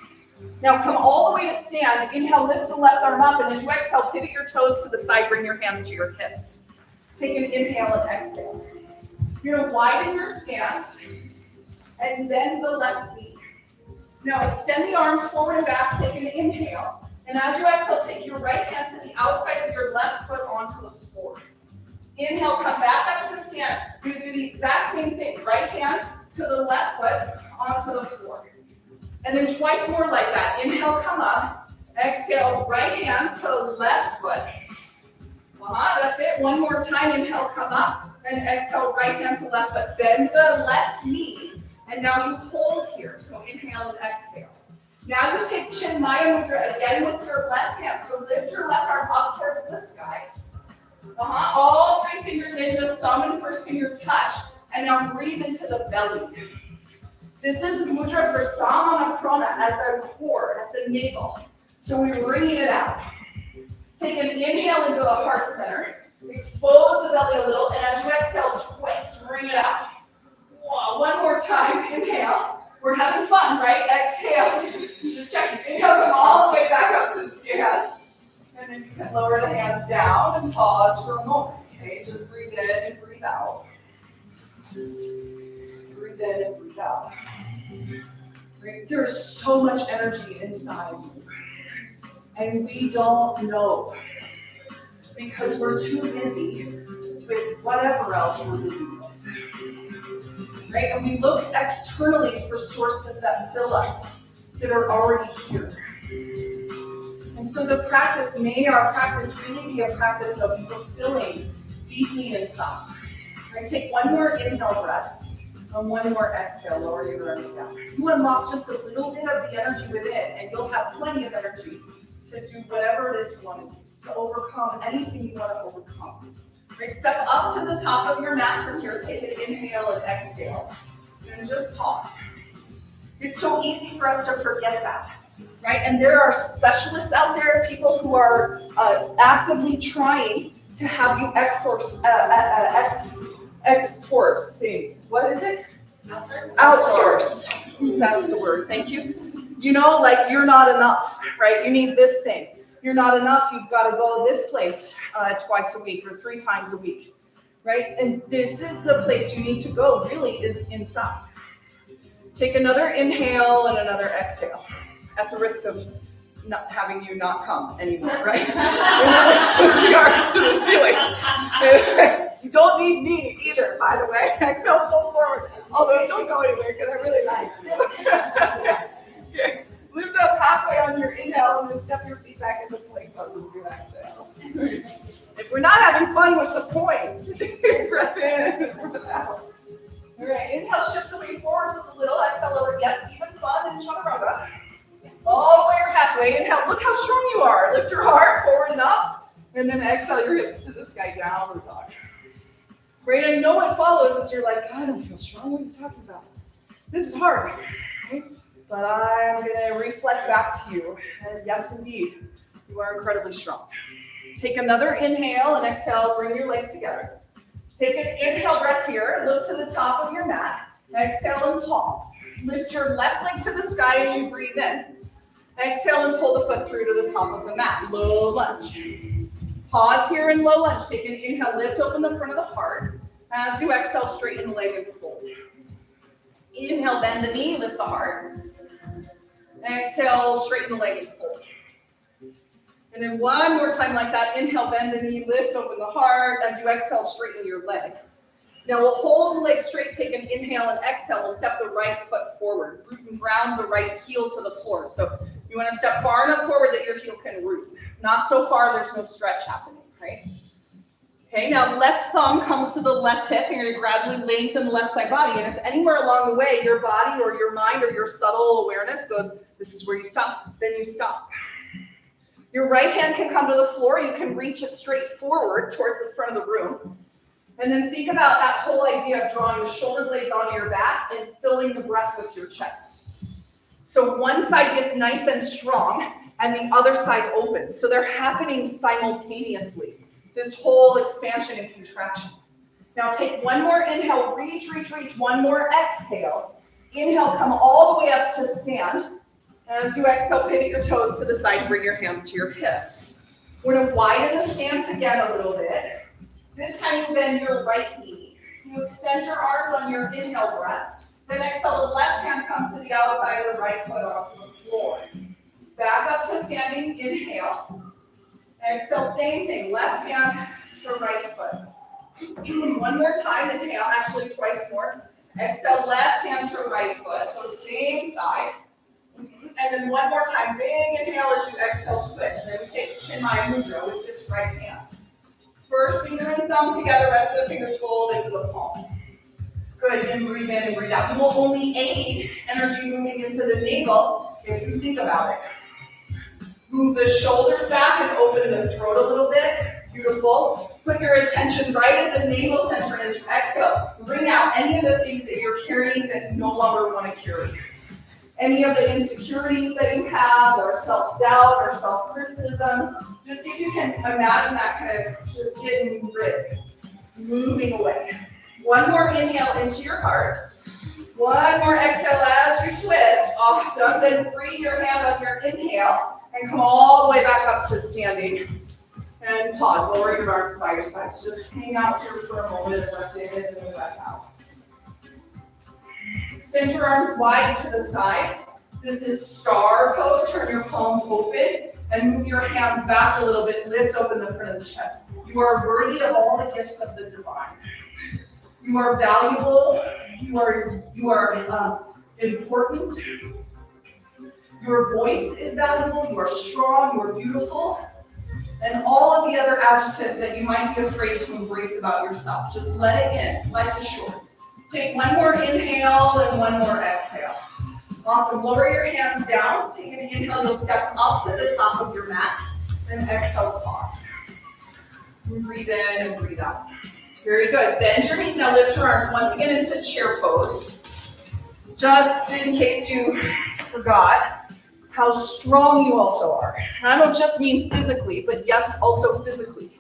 Now come all the way to stand. Inhale, lift the left arm up, and as you exhale, pivot your toes to the side, bring your hands to your hips. Take an inhale and exhale. You're going to widen your stance and bend the left knee. Now extend the arms forward and back, take an inhale. And as you exhale, take your right hand to the outside of your left foot onto the floor. Inhale, come back up to stand. You're going to do the exact same thing. Right hand to the left foot onto the floor. And then twice more like that. Inhale, come up. Exhale, right hand to left foot. That's it. One more time. Inhale, come up. And exhale, right hand to left foot. Bend the left knee. And now you hold here. So inhale and exhale. Now you take Chin Maya Mudra again with your left hand. So lift your left arm up towards the sky. All 3 fingers in, just thumb and first finger touch. And now breathe into the belly. This is mudra for Samana Prana at the core, at the navel. So we wring it out. Take an inhale into the heart center. Expose the belly a little, and as you exhale, twist, wring it out. Whoa, one more time, inhale. We're having fun, right? Exhale. Just checking. Inhale, come all the way back up to stand. And then you can lower the hands down and pause for a moment. Okay, just breathe in and breathe out. Breathe in and breathe out. Right? There's so much energy inside you. And we don't know. Because we're too busy with whatever else we're busy with. Right? And we look externally for sources that fill us, that are already here. And so the practice, may our practice really be a practice of fulfilling deeply inside. Right? Take one more inhale breath and one more exhale, lower your arms down. You unlock just a little bit of the energy within, and you'll have plenty of energy to do whatever it is you want to do, to overcome anything you want to overcome. Right? Step up to the top of your mat from here. Take an inhale and exhale. And just pause. It's so easy for us to forget that. Right? And there are specialists out there, people who are actively trying to have you export things. What is it? Outsource. That's the word. Thank you. You know, like you're not enough, right? You need this thing. You're not enough. You've got to go this place twice a week or 3 times a week, right? And this is the place you need to go, really, is inside. Take another inhale and another exhale, at the risk of not having you not come anymore, right? Push the arms to the ceiling. You don't need me either, by the way. Exhale, pull forward. Although don't go anywhere because I really like you. Yeah. Lift up halfway on your inhale and then step your feet back into plank pose with your exhale. If we're not having fun, what's the point? Breath in, breath out. All right, inhale, shift the weight forward just a little. Exhale, lower. Yes, even fun in chaturanga. All the way or halfway. Inhale, look how strong you are. Lift your heart forward and up. And then exhale your hips to the sky, downward dog. Right, I know what follows is you're like, God, I don't feel strong. What are you talking about? This is hard. Right? But I'm going to reflect back to you. And yes, indeed, you are incredibly strong. Take another inhale and exhale. Bring your legs together. Take an inhale breath here. Look to the top of your mat. Exhale and pause. Lift your left leg to the sky as you breathe in. Exhale and pull the foot through to the top of the mat. Low lunge. Pause here in low lunge. Take an inhale. Lift open the front of the heart. As you exhale, straighten the leg and fold. Inhale, bend the knee, lift the heart. Exhale, straighten the leg and fold. And then one more time like that. Inhale, bend the knee, lift, open the heart. As you exhale, straighten your leg. Now we'll hold the leg straight, take an inhale and exhale. We'll step the right foot forward. Root and ground the right heel to the floor. So you want to step far enough forward that your heel can root. Not so far, there's no stretch happening, right? Okay, now left thumb comes to the left hip, and you're going to gradually lengthen the left side body. And if anywhere along the way, your body or your mind or your subtle awareness goes, this is where you stop, then you stop. Your right hand can come to the floor. You can reach it straight forward towards the front of the room. And then think about that whole idea of drawing the shoulder blades onto your back and filling the breath with your chest. So one side gets nice and strong, and the other side opens. So they're happening simultaneously. This whole expansion and contraction. Now take one more inhale, reach, reach, reach. One more exhale. Inhale, come all the way up to stand. As you exhale, pivot your toes to the side, bring your hands to your hips. We're going to widen the stance again a little bit. This time you bend your right knee. You extend your arms on your inhale breath. Then exhale, the left hand comes to the outside of the right foot onto the floor. Back up to standing, inhale. Exhale, same thing, left hand to right foot. One more time, inhale, actually twice more. Exhale, left hand to right foot, so same side. And then one more time, big inhale as you exhale, twist. And then we take Chin Maya Mudra with this right hand. First finger and thumb together, rest of the fingers fold into the palm. Good, and breathe in and breathe out. You will only aid energy moving into the navel if you think about it. Move the shoulders back and open the throat a little bit. Beautiful. Put your attention right at the navel center, and as you exhale, bring out any of the things that you're carrying that you no longer want to carry. Any of the insecurities that you have, or self-doubt, or self-criticism. Just see if you can imagine that kind of just getting rid, moving away. One more inhale into your heart. One more exhale as you twist. Awesome. Then free your hand on your inhale and come all the way back up to standing. And pause. Lower your arms by your sides. Just hang out here for a moment. Breath in and then breath out. Extend your arms wide to the side. This is star pose. Turn your palms open and move your hands back a little bit. Lift open the front of the chest. You are worthy of all the gifts of the divine. You are valuable. You are important. Your voice is valuable. You are strong. You are beautiful. And all of the other adjectives that you might be afraid to embrace about yourself. Just let it in. Life is short. Take one more inhale and one more exhale. Awesome. Lower your hands down. Take an inhale. You'll step up to the top of your mat. Then exhale, pause. And breathe in and breathe out. Very good. Bend your knees. Now lift your arms once again into chair pose. Just in case you forgot how strong you also are. And I don't just mean physically, but yes, also physically.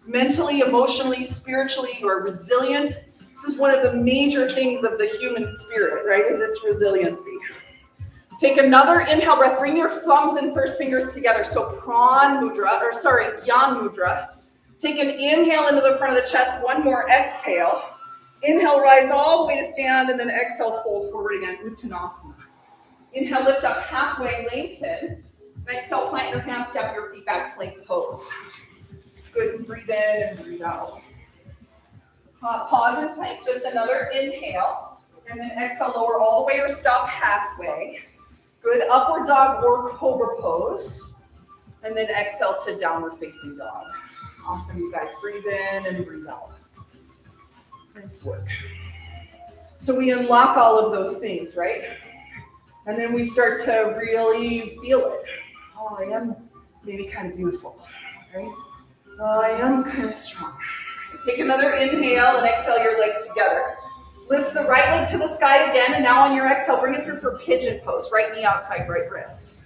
Mentally, emotionally, spiritually, you are resilient. This is one of the major things of the human spirit, right, is its resiliency. Take another inhale breath. Bring your thumbs and first fingers together. So Gyan Mudra. Take an inhale into the front of the chest. One more exhale. Inhale, rise all the way to stand, and then exhale, fold forward again, Uttanasana. Inhale, lift up halfway, lengthen. Exhale, plant your hands, step your feet back, plank pose. Good, and breathe in and breathe out. Pause and plank, just another inhale. And then exhale, lower all the way or stop halfway. Good, upward dog or cobra pose. And then exhale to downward facing dog. Awesome, you guys. Breathe in and breathe out. Nice work. So we unlock all of those things, right? And then we start to really feel it. Oh, I am maybe kind of beautiful, right? Oh, I am kind of strong. Take another inhale and exhale your legs together. Lift the right leg to the sky again, and now on your exhale, bring it through for pigeon pose. Right knee outside, right wrist.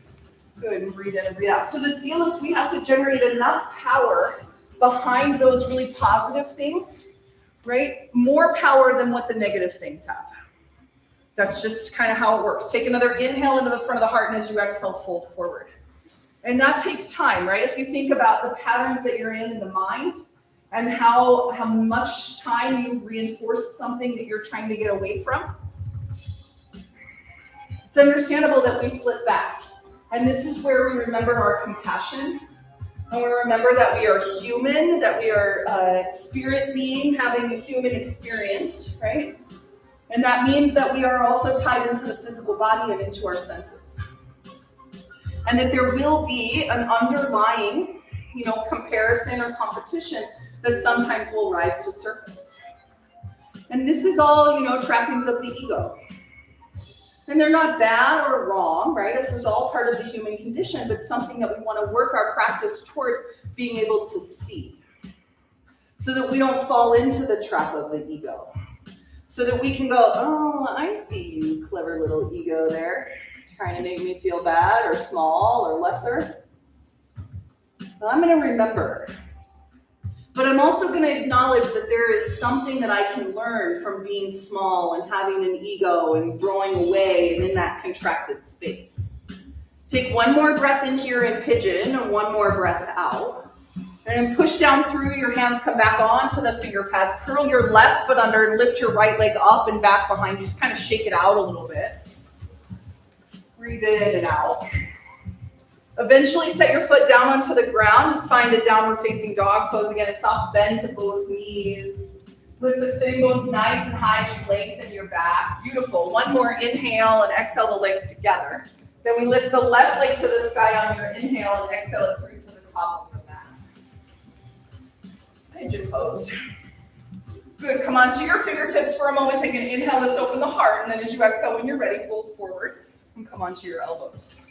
Good, and breathe in and breathe out. So the deal is we have to generate enough power behind those really positive things, right? More power than what the negative things have. That's just kind of how it works. Take another inhale into the front of the heart, and as you exhale, fold forward. And that takes time, right? If you think about the patterns that you're in the mind and how much time you've reinforced something that you're trying to get away from, it's understandable that we slip back. And this is where we remember our compassion. And we remember that we are human, that we are a spirit being having a human experience, right? And that means that we are also tied into the physical body and into our senses. And that there will be an underlying, comparison or competition that sometimes will rise to surface. And this is all, trappings of the ego. And they're not bad or wrong, right? This is all part of the human condition, but something that we want to work our practice towards being able to see. So that we don't fall into the trap of the ego. So that we can go, oh, I see you, clever little ego there, trying to make me feel bad or small or lesser. Well, I'm going to remember. But I'm also going to acknowledge that there is something that I can learn from being small and having an ego and growing away and in that contracted space. Take one more breath in here in pigeon and one more breath out. And then push down through, your hands come back onto the finger pads. Curl your left foot under and lift your right leg up and back behind you. Just kind of shake it out a little bit. Breathe in and out. Eventually set your foot down onto the ground. Just find a downward facing dog pose. Again, a soft bend to both knees. Lift the sitting bones nice and high as you lengthen your back. Beautiful. One more inhale and exhale the legs together. Then we lift the left leg to the sky on your inhale and exhale it through to the top of the mat. Pigeon pose. Good. Come onto your fingertips for a moment. Take an inhale, lift open the heart, and then as you exhale when you're ready, fold forward and come onto your elbows.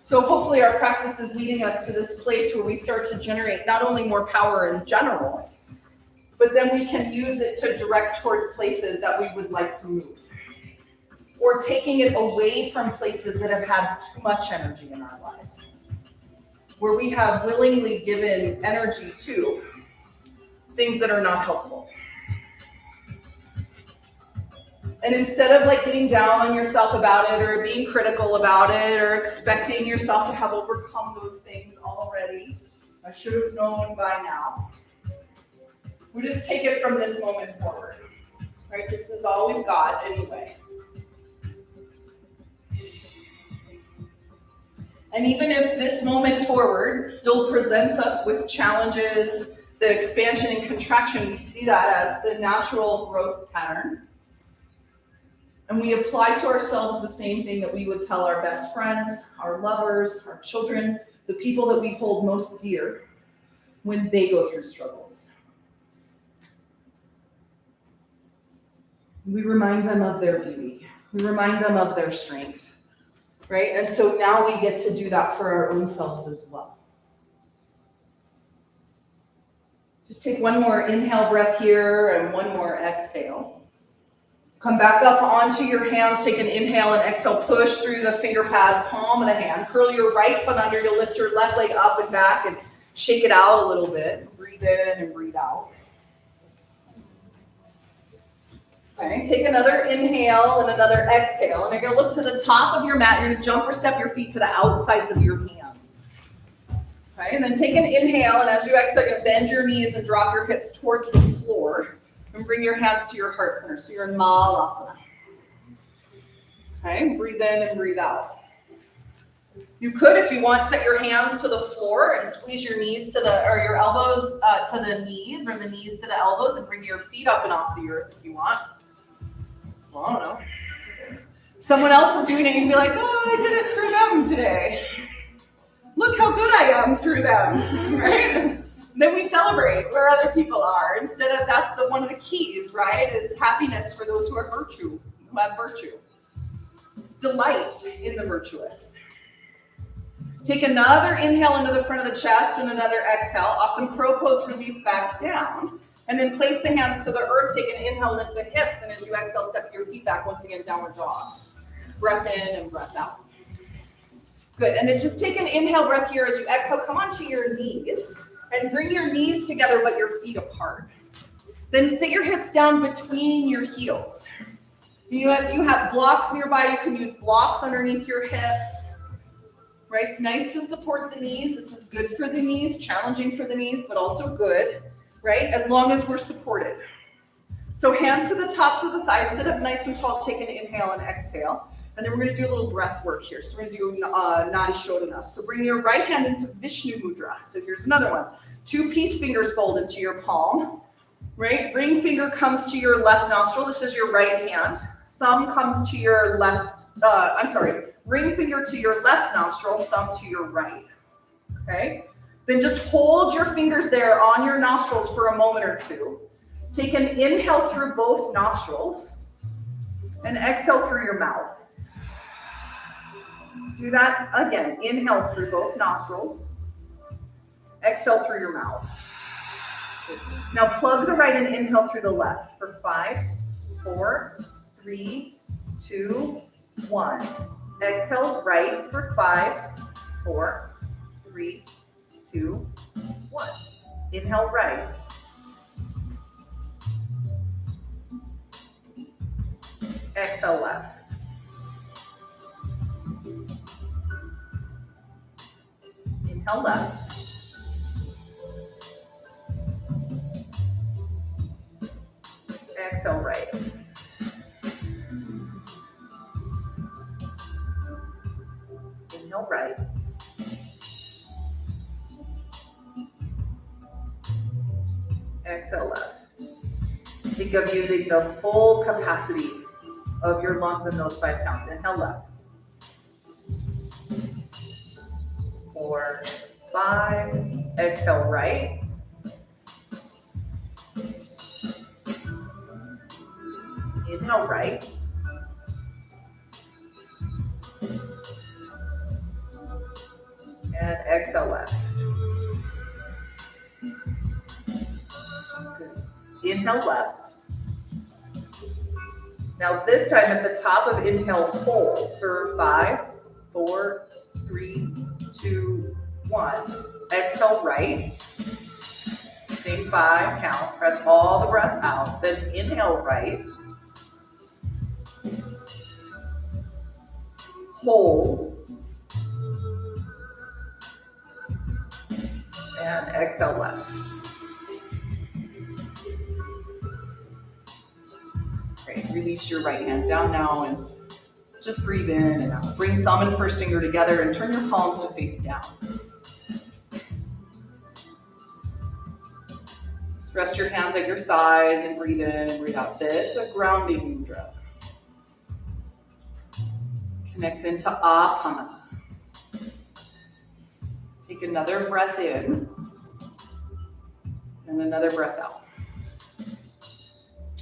So hopefully our practice is leading us to this place where we start to generate not only more power in general, but then we can use it to direct towards places that we would like to move. Or taking it away from places that have had too much energy in our lives, where we have willingly given energy to things that are not helpful. And instead of like getting down on yourself about it or being critical about it or expecting yourself to have overcome those things already, I should have known by now. We just take it from this moment forward, right? This is all we've got anyway. And even if this moment forward still presents us with challenges, the expansion and contraction, we see that as the natural growth pattern. And we apply to ourselves the same thing that we would tell our best friends, our lovers, our children, the people that we hold most dear when they go through struggles. We remind them of their beauty. We remind them of their strength, right? And so now we get to do that for our own selves as well. Just take one more inhale breath here and one more exhale. Come back up onto your hands, take an inhale and exhale, push through the finger pads, palm of the hand, curl your right foot under, you'll lift your left leg up and back and shake it out a little bit. Breathe in and breathe out. Okay, take another inhale and another exhale, and you're gonna look to the top of your mat, you're gonna jump or step your feet to the outsides of your hands. Okay, and then take an inhale, and as you exhale, you're gonna bend your knees and drop your hips towards the floor, and bring your hands to your heart center, so you're in Malasana. Okay, breathe in and breathe out. You could, if you want, set your hands to the floor and squeeze your knees to or your elbows to the knees, or the knees to the elbows, and bring your feet up and off the earth if you want. Well, I don't know. Someone else is doing it, you can be like, oh, I did it through them today. Look how good I am through them, right? Then we celebrate where other people are. Instead of, that's one of the keys, right? Is happiness for those who have virtue. Delight in the virtuous. Take another inhale into the front of the chest and another exhale. Awesome crow pose, release back down. And then place the hands to the earth, take an inhale, lift the hips, and as you exhale, step your feet back, once again, downward dog. Breath in and breath out. Good, and then just take an inhale breath here as you exhale, come onto your knees, and bring your knees together but your feet apart. Then sit your hips down between your heels. If you have blocks nearby, you can use blocks underneath your hips. Right? It's nice to support the knees. This is good for the knees, challenging for the knees, but also good, right? As long as we're supported. So hands to the tops of the thighs, sit up nice and tall, take an inhale and exhale. And then we're going to do a little breath work here. So we're going to do Nadi Shodhana. So bring your right hand into Vishnu Mudra. So here's another one. 2 peace fingers fold into your palm, right? Ring finger comes to your left nostril. This is your right hand. Thumb comes to your left, ring finger to your left nostril, thumb to your right, okay? Then just hold your fingers there on your nostrils for a moment or two. Take an inhale through both nostrils and exhale through your mouth. Do that again. Inhale through both nostrils. Exhale through your mouth. Now plug the right and inhale through the left for 5, 4, 3, 2, 1. Exhale right for 5, 4, 3, 2, 1. Inhale right. Exhale left. Inhale left. Exhale right. Inhale right. Exhale left. Think of using the full capacity of your lungs in those 5 counts. Inhale left. 4, 5. Exhale right. Inhale right. exhale left. Good. Inhale left. Now this time at the top of inhale, hold for 5, 4, 3, 2, 1. Exhale right. Same 5 count. Press all the breath out. Then inhale right. Hold. And exhale left. Great. Release your right hand down now and just breathe in and out. Bring thumb and first finger together and turn your palms to face down. Just rest your hands at your thighs and breathe in and breathe out. This is a grounding mudra. Connects into Apana. Take another breath in and another breath out.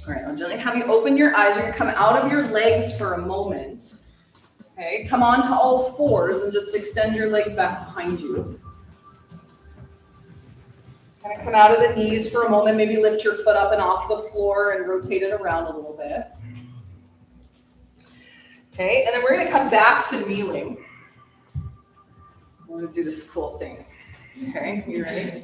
All right, I'll gently have you open your eyes. You're gonna come out of your legs for a moment. Okay, come on to all fours and just extend your legs back behind you. Kind of come out of the knees for a moment. Maybe lift your foot up and off the floor and rotate it around a little bit. Okay, and then we're gonna come back to kneeling. We're gonna do this cool thing. Okay, you ready?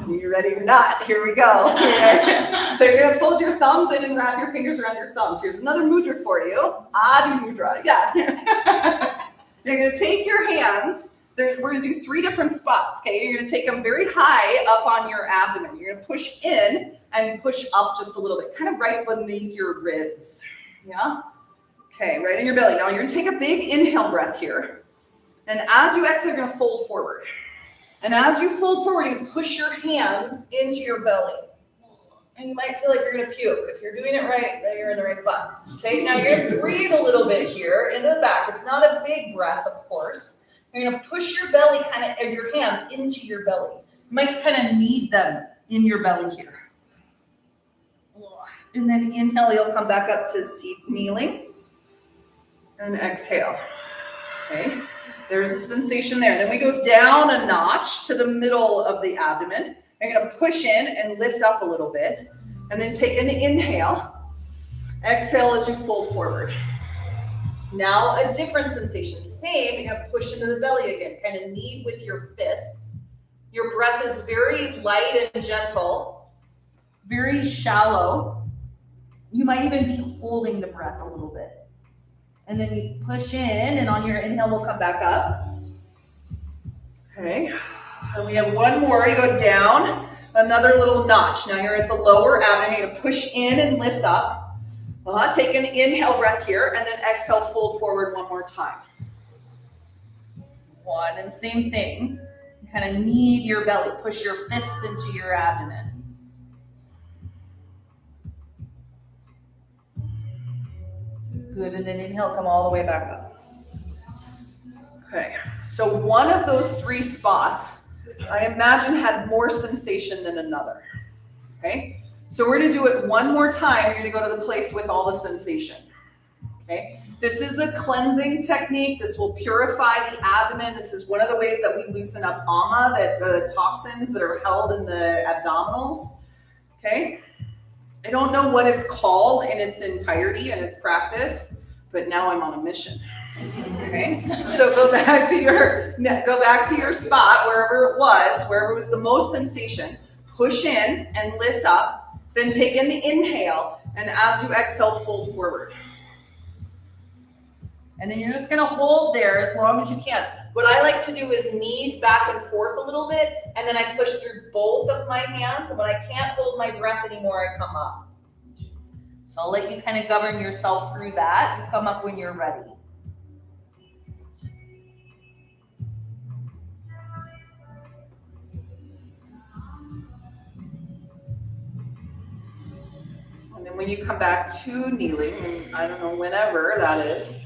You ready or not? Here we go. Okay. So you're gonna fold your thumbs in and wrap your fingers around your thumbs. Here's another mudra for you. Adi Mudra, yeah. You're gonna take your hands. We're gonna do 3 different spots, okay? You're gonna take them very high up on your abdomen. You're gonna push in and push up just a little bit, kind of right beneath your ribs, yeah? Okay, right in your belly. Now you're gonna take a big inhale breath here. And as you exhale, you're gonna fold forward. And as you fold forward, you push your hands into your belly. And you might feel like you're gonna puke. If you're doing it right, then you're in the right spot. Okay, now you're gonna breathe a little bit here into the back. It's not a big breath, of course. You're gonna push your belly your hands into your belly. You might kind of need them in your belly here. And then inhale, you'll come back up to seat kneeling. And exhale, okay? There's a sensation there. Then we go down a notch to the middle of the abdomen. You're gonna push in and lift up a little bit. And then take an inhale. Exhale as you fold forward. Now a different sensation. Same, you're gonna push into the belly again. Kind of knead with your fists. Your breath is very light and gentle. Very shallow. You might even be holding the breath a little bit. And then you push in, and on your inhale, we'll come back up. Okay, and we have one more. You go down, another little notch. Now you're at the lower abdomen. You're gonna push in and lift up. Take an inhale breath here, and then exhale, fold forward one more time. 1, and same thing. Kind of knead your belly. Push your fists into your abdomen. Good, and then inhale, come all the way back up. Okay, so one of those 3 spots, I imagine had more sensation than another, okay? So we're gonna do it one more time. You're gonna go to the place with all the sensation, okay? This is a cleansing technique. This will purify the abdomen. This is one of the ways that we loosen up ama, the toxins that are held in the abdominals, okay? I don't know what it's called in its entirety and its practice, but now I'm on a mission. Okay, so go back to your spot wherever it was the most sensation. Push in and lift up, then take an inhale, and as you exhale, fold forward. And then you're just gonna hold there as long as you can. What I like to do is knead back and forth a little bit, and then I push through both of my hands. And when I can't hold my breath anymore, I come up. So I'll let you kind of govern yourself through that. You come up when you're ready. And then when you come back to kneeling, and I don't know, whenever that is,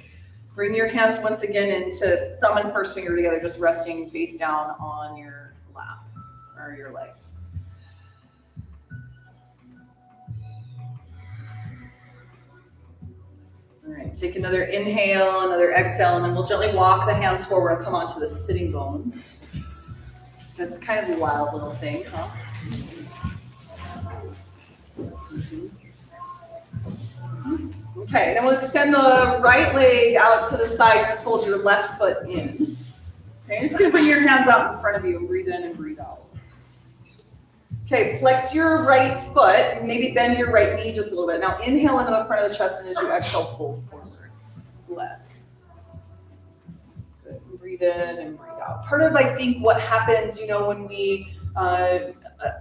bring your hands once again into thumb and first finger together, just resting face down on your lap or your legs. All right, take another inhale, another exhale, and then we'll gently walk the hands forward and come onto the sitting bones. That's kind of a wild little thing, huh? Okay, then we'll extend the right leg out to the side and fold your left foot in. Okay, you're just gonna bring your hands out in front of you and breathe in and breathe out. Okay, flex your right foot and maybe bend your right knee just a little bit. Now inhale into the front of the chest, and as you exhale, fold forward. Bless. Good. Breathe in and breathe out. Part of, I think, what happens, when we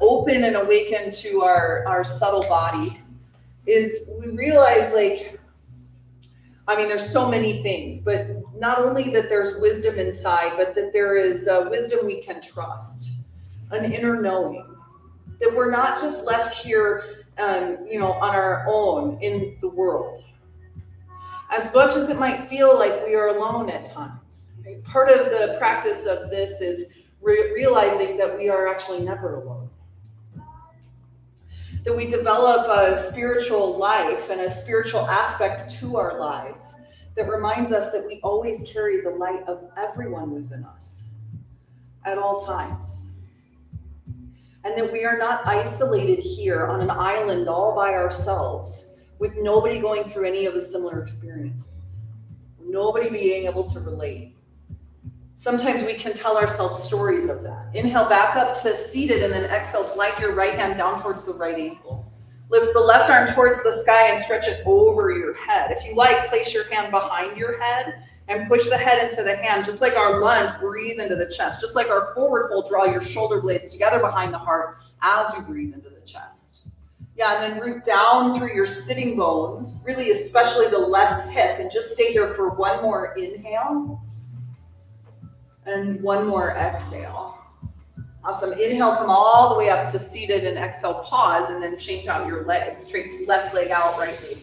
open and awaken to our subtle body is we realize, there's so many things, but not only that there's wisdom inside, but that there is wisdom we can trust, an inner knowing. That we're not just left here, on our own in the world. As much as it might feel like we are alone at times. Right? Part of the practice of this is realizing that we are actually never alone. That we develop a spiritual life and a spiritual aspect to our lives that reminds us that we always carry the light of everyone within us at all times. And that we are not isolated here on an island all by ourselves with nobody going through any of the similar experiences. Nobody being able to relate. Sometimes we can tell ourselves stories of that. Inhale back up to seated, and then exhale, slide your right hand down towards the right ankle. Lift the left arm towards the sky and stretch it over your head. If you like, place your hand behind your head and push the head into the hand. Just like our lunge, breathe into the chest. Just like our forward fold, draw your shoulder blades together behind the heart as you breathe into the chest. Yeah, and then root down through your sitting bones, really especially the left hip, and just stay here for one more inhale and one more exhale. Awesome. Inhale, come all the way up to seated, and exhale, pause, and then change out your leg. Straight left leg out, right leg.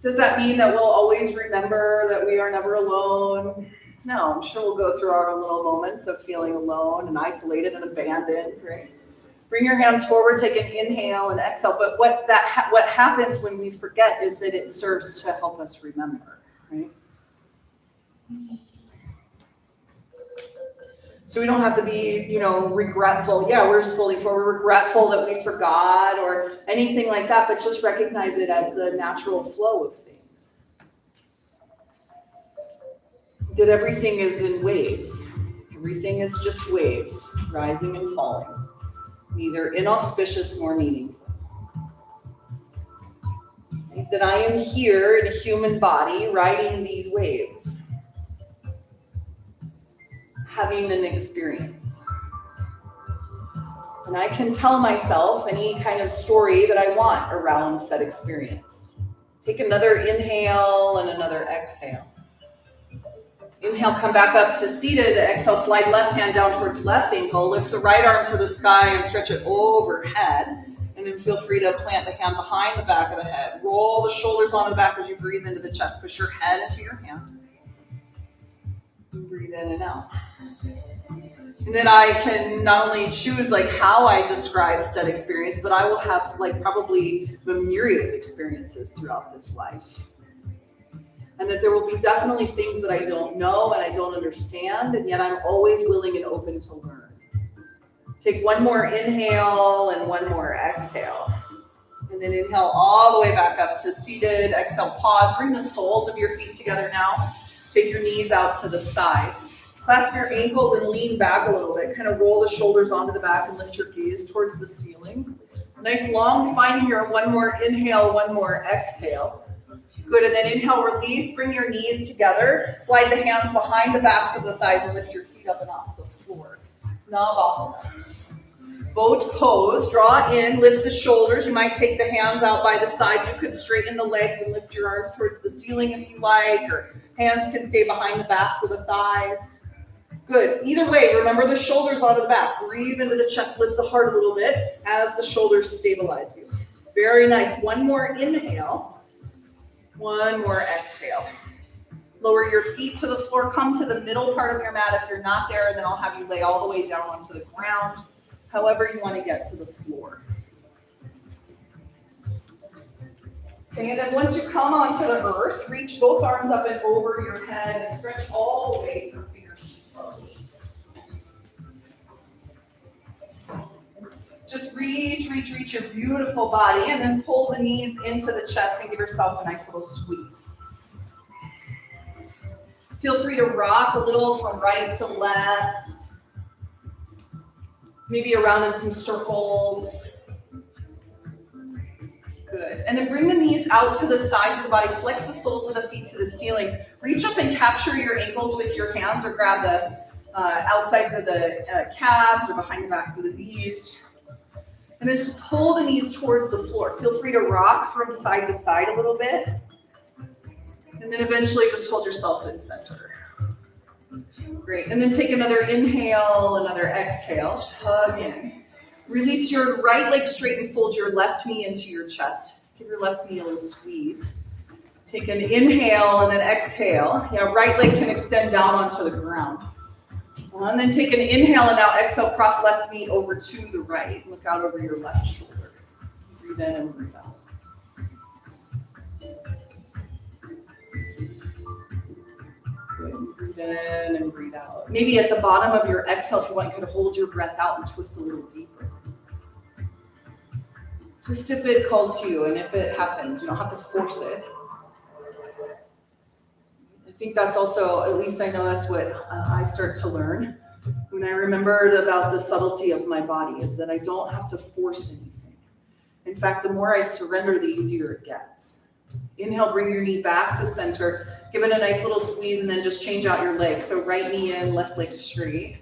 Does that mean that we'll always remember that we are never alone? No, I'm sure we'll go through our own little moments of feeling alone and isolated and abandoned, right? Bring your hands forward, take an inhale and exhale. But what happens when we forget is that it serves to help us remember, right? So we don't have to be, regretful. Yeah, we're just folding forward, regretful that we forgot or anything like that, but just recognize it as the natural flow of things. That everything is in waves. Everything is just waves, rising and falling, neither inauspicious nor meaningful. That I am here in a human body riding these waves, having an experience. And I can tell myself any kind of story that I want around said experience. Take another inhale and another exhale. Inhale, come back up to seated. Exhale, slide left hand down towards left ankle. Lift the right arm to the sky and stretch it overhead. And then feel free to plant the hand behind the back of the head. Roll the shoulders onto the back as you breathe into the chest. Push your head into your hand. And breathe in and out. And then I can not only choose how I describe said experience, but I will have probably the myriad of experiences throughout this life. And that there will be definitely things that I don't know and I don't understand, and yet I'm always willing and open to learn. Take one more inhale and one more exhale. And then inhale all the way back up to seated. Exhale, pause. Bring the soles of your feet together now. Take your knees out to the sides. Clasp your ankles and lean back a little bit. Kind of roll the shoulders onto the back and lift your gaze towards the ceiling. Nice long spine here. One more inhale, one more exhale. Good, and then inhale, release. Bring your knees together. Slide the hands behind the backs of the thighs and lift your feet up and off the floor. Navasana. Boat pose. Draw in, lift the shoulders. You might take the hands out by the sides. You could straighten the legs and lift your arms towards the ceiling if you like, or hands can stay behind the backs of the thighs. Good. Either way, remember the shoulders onto the back. Breathe into the chest, lift the heart a little bit as the shoulders stabilize you. Very nice. One more inhale. One more exhale. Lower your feet to the floor. Come to the middle part of your mat if you're not there, and then I'll have you lay all the way down onto the ground, however you want to get to the floor. Okay, and then once you come onto the earth, reach both arms up and over your head and stretch all the way from fingers to toes. Just reach your beautiful body and then pull the knees into the chest and give yourself a nice little squeeze. Feel free to rock a little from right to left. Maybe around in some circles. Good. And then bring the knees out to the sides of the body. Flex the soles of the feet to the ceiling. Reach up and capture your ankles with your hands or grab the outsides of the calves or behind the backs of the knees. And then just pull the knees towards the floor. Feel free to rock from side to side a little bit. And then eventually just hold yourself in center. Great. And then take another inhale, another exhale. Hug in. Release your right leg straight and fold your left knee into your chest. Give your left knee a little squeeze. Take an inhale and an exhale. Yeah, right leg can extend down onto the ground. And then take an inhale and now exhale, cross left knee over to the right. Look out over your left shoulder. Breathe in and breathe out. Good. Breathe in and breathe out. Maybe at the bottom of your exhale, if you want, you could hold your breath out and twist a little deeper. Just if it calls to you and if it happens, you don't have to force it. I think that's also, at least I know that's what I start to learn when I remembered about the subtlety of my body, is that I don't have to force anything. In fact, the more I surrender, the easier it gets. Inhale, bring your knee back to center. Give it a nice little squeeze and then just change out your leg. So right knee in, left leg straight.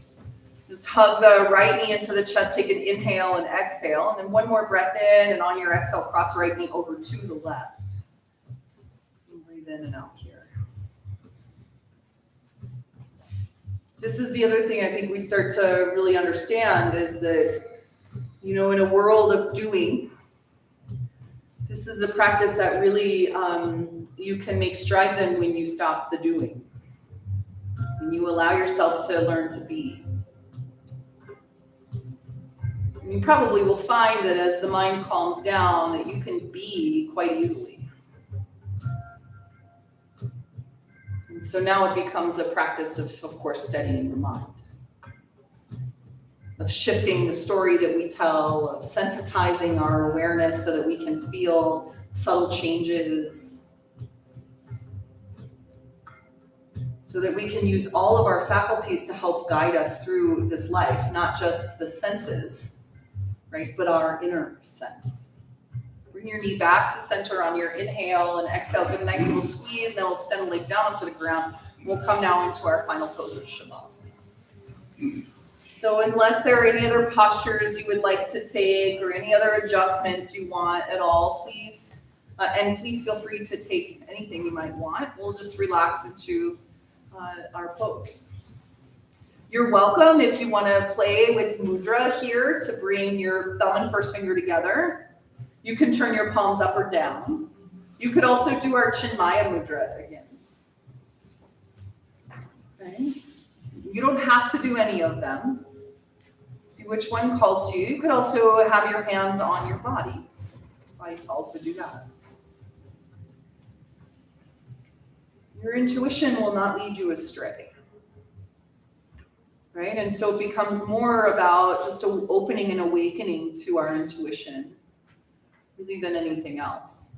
Just hug the right knee into the chest. Take an inhale and exhale. And then one more breath in, and on your exhale, cross right knee over to the left. And breathe in and out here. This is the other thing I think we start to really understand is that, in a world of doing, this is a practice that really you can make strides in when you stop the doing. When you allow yourself to learn to be. And you probably will find that as the mind calms down, that you can be quite easily. And so now it becomes a practice of course, steadying the mind. Of shifting the story that we tell, of sensitizing our awareness so that we can feel subtle changes. So that we can use all of our faculties to help guide us through this life, not just the senses, right, but our inner sense. Bring your knee back to center on your inhale and exhale. Give a nice little squeeze, then we'll extend the leg down onto the ground. We'll come now into our final pose of Shavasana. So unless there are any other postures you would like to take or any other adjustments you want at all, please, and please feel free to take anything you might want. We'll just relax into our pose. You're welcome if you want to play with mudra here to bring your thumb and first finger together. You can turn your palms up or down. You could also do our Chinmaya mudra again. Okay. You don't have to do any of them. See which one calls to you. You could also have your hands on your body. It's fine to also do that. Your intuition will not lead you astray. Right? And so it becomes more about just opening and awakening to our intuition, really, than anything else.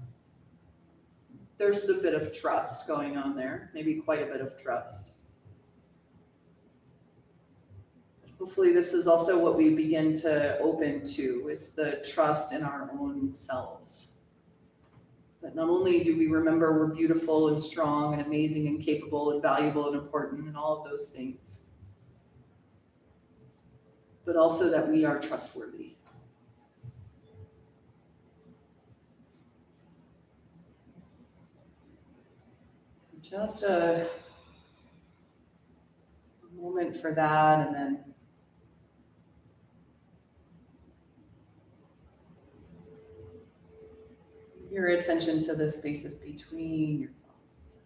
There's a bit of trust going on there, maybe quite a bit of trust. Hopefully this is also what we begin to open to, is the trust in our own selves. That not only do we remember we're beautiful and strong and amazing and capable and valuable and important and all of those things, but also that we are trustworthy. So just a moment for that, and then your attention to the spaces between your thoughts.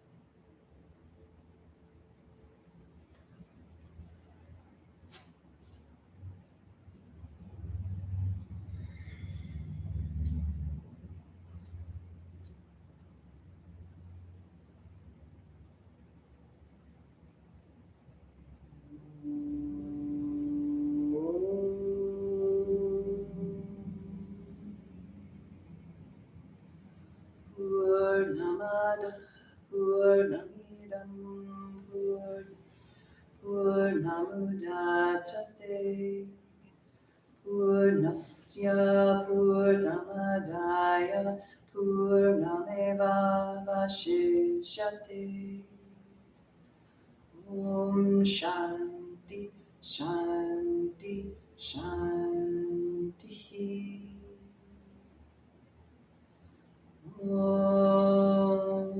Purnamudachyate Purnasya Purnamadaya Purnameva Vashishyate Om Shanti Shanti Shanti Om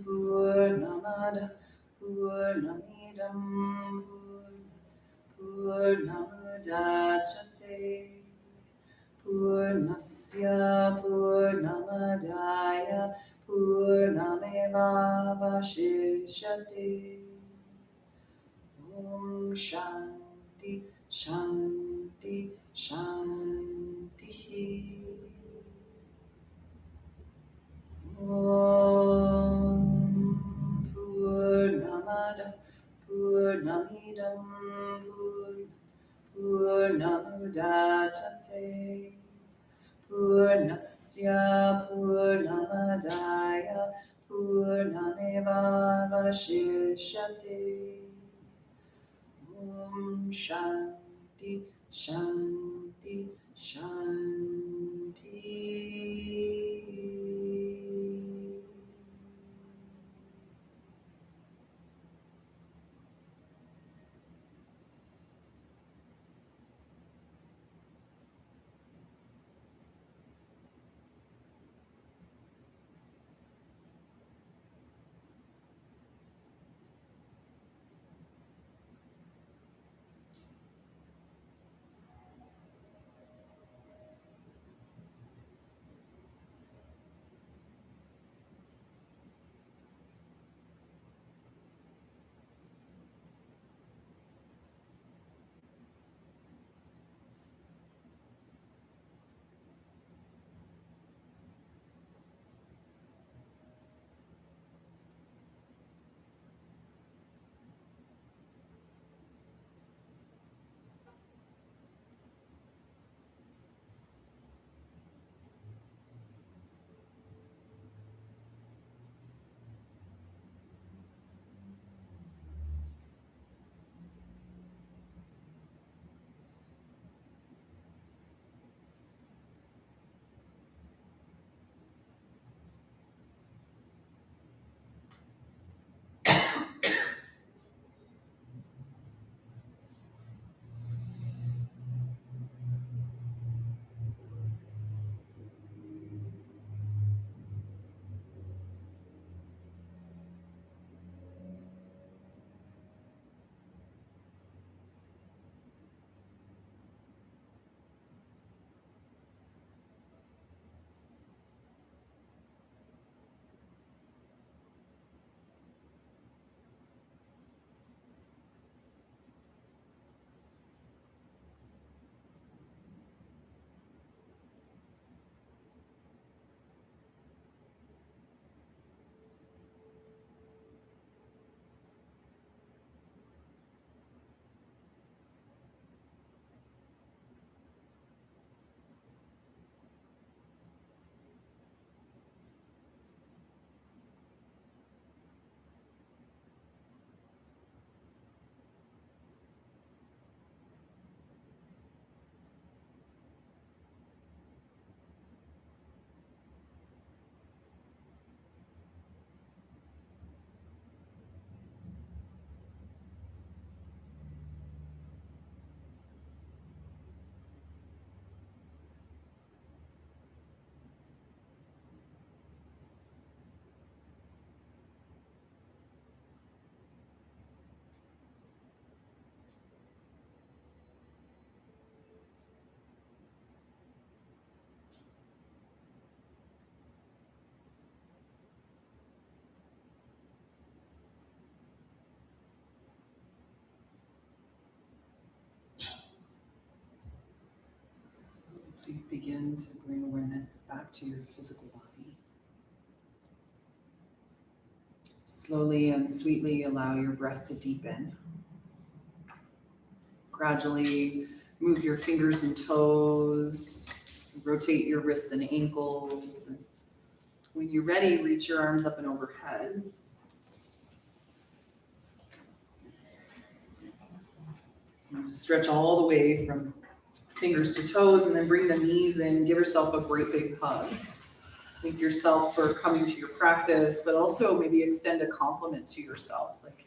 Purnamada Purnamidam Purnamudachyate Purnasya Purnamadaya Purnameva Vashishyate Om Shanti Shanti Shanti Om Purnamada Purnamidam Purnamudachyate Purnasya Purnamadaya Purnameva Vashishyate Om Shanti Shanti Shanti. So please begin to bring awareness back to your physical body. Slowly and sweetly allow your breath to deepen. Gradually move your fingers and toes, rotate your wrists and ankles. And when you're ready, reach your arms up and overhead. Stretch all the way from fingers to toes, and then bring the knees in. Give yourself a great big hug. Thank yourself for coming to your practice, but also maybe extend a compliment to yourself, like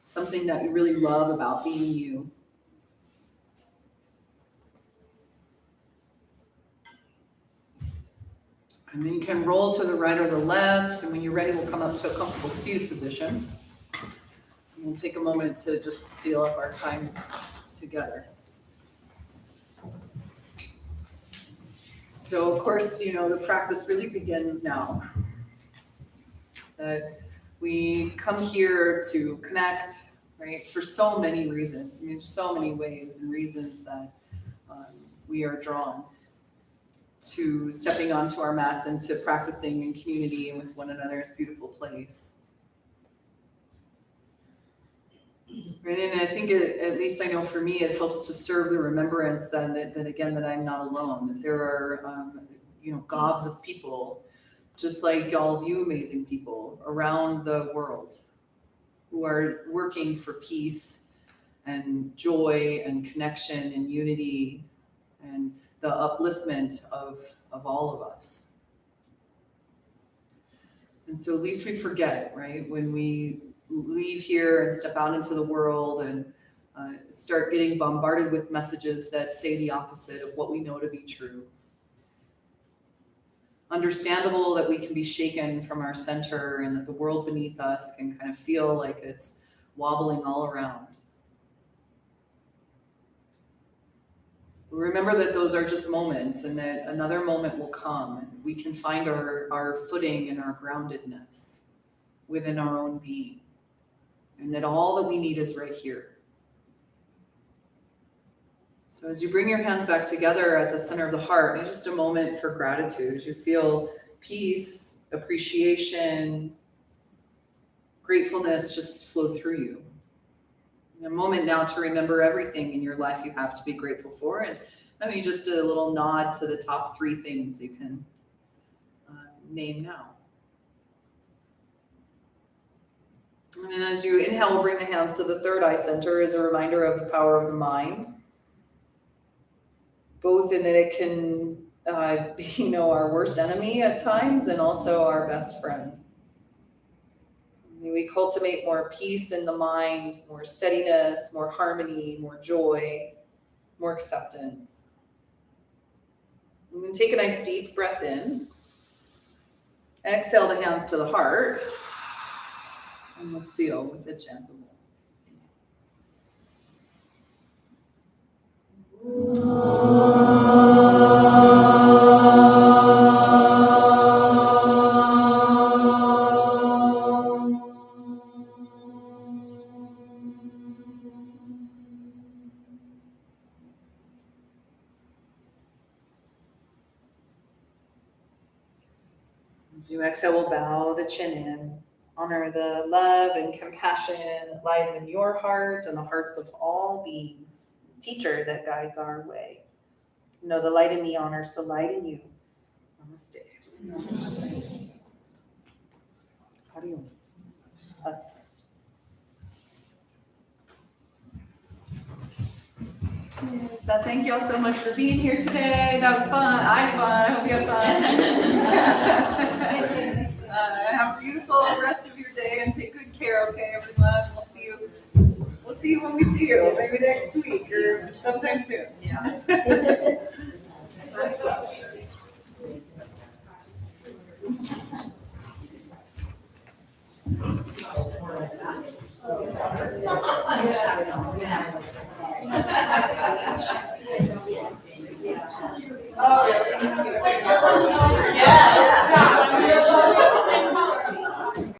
something that you really love about being you. And then you can roll to the right or the left, and when you're ready, we'll come up to a comfortable seated position. And we'll take a moment to just seal up our time together. So of course, the practice really begins now. That we come here to connect, right, for so many reasons. So many ways and reasons that we are drawn to stepping onto our mats and to practicing in community and with one another's beautiful place. Right, and I think at least I know for me, it helps to serve the remembrance that again, that I'm not alone, that there are, gobs of people, just like all of you amazing people around the world who are working for peace and joy and connection and unity and the upliftment of all of us. And so at least we forget, right, when we leave here and step out into the world and start getting bombarded with messages that say the opposite of what we know to be true. Understandable that we can be shaken from our center and that the world beneath us can kind of feel like it's wobbling all around. Remember that those are just moments and that another moment will come and we can find our footing and our groundedness within our own being. And that all that we need is right here. So as you bring your hands back together at the center of the heart, maybe just a moment for gratitude. You feel peace, appreciation, gratefulness just flow through you. A moment now to remember everything in your life you have to be grateful for, and maybe just a little nod to the top 3 things you can name now. And then as you inhale, we'll bring the hands to the third eye center as a reminder of the power of the mind, both in that it can be, our worst enemy at times and also our best friend. May we cultivate more peace in the mind, more steadiness, more harmony, more joy, more acceptance. And then take a nice deep breath in. Exhale the hands to the heart. And let's seal with the gentle. As you exhale, we'll bow the chin in. Honor the love and compassion that lies in your heart and the hearts of all beings. Teacher that guides our way. Know the light in me honors the light in you. Namaste. Namaste. Hariom. That's So thank you all so much for being here today. That was fun. I had fun. I hope you had fun. Have a beautiful rest of your day and take good care, okay, everyone? We'll see you when we see you, maybe next week or sometime soon. Yeah. Nice job.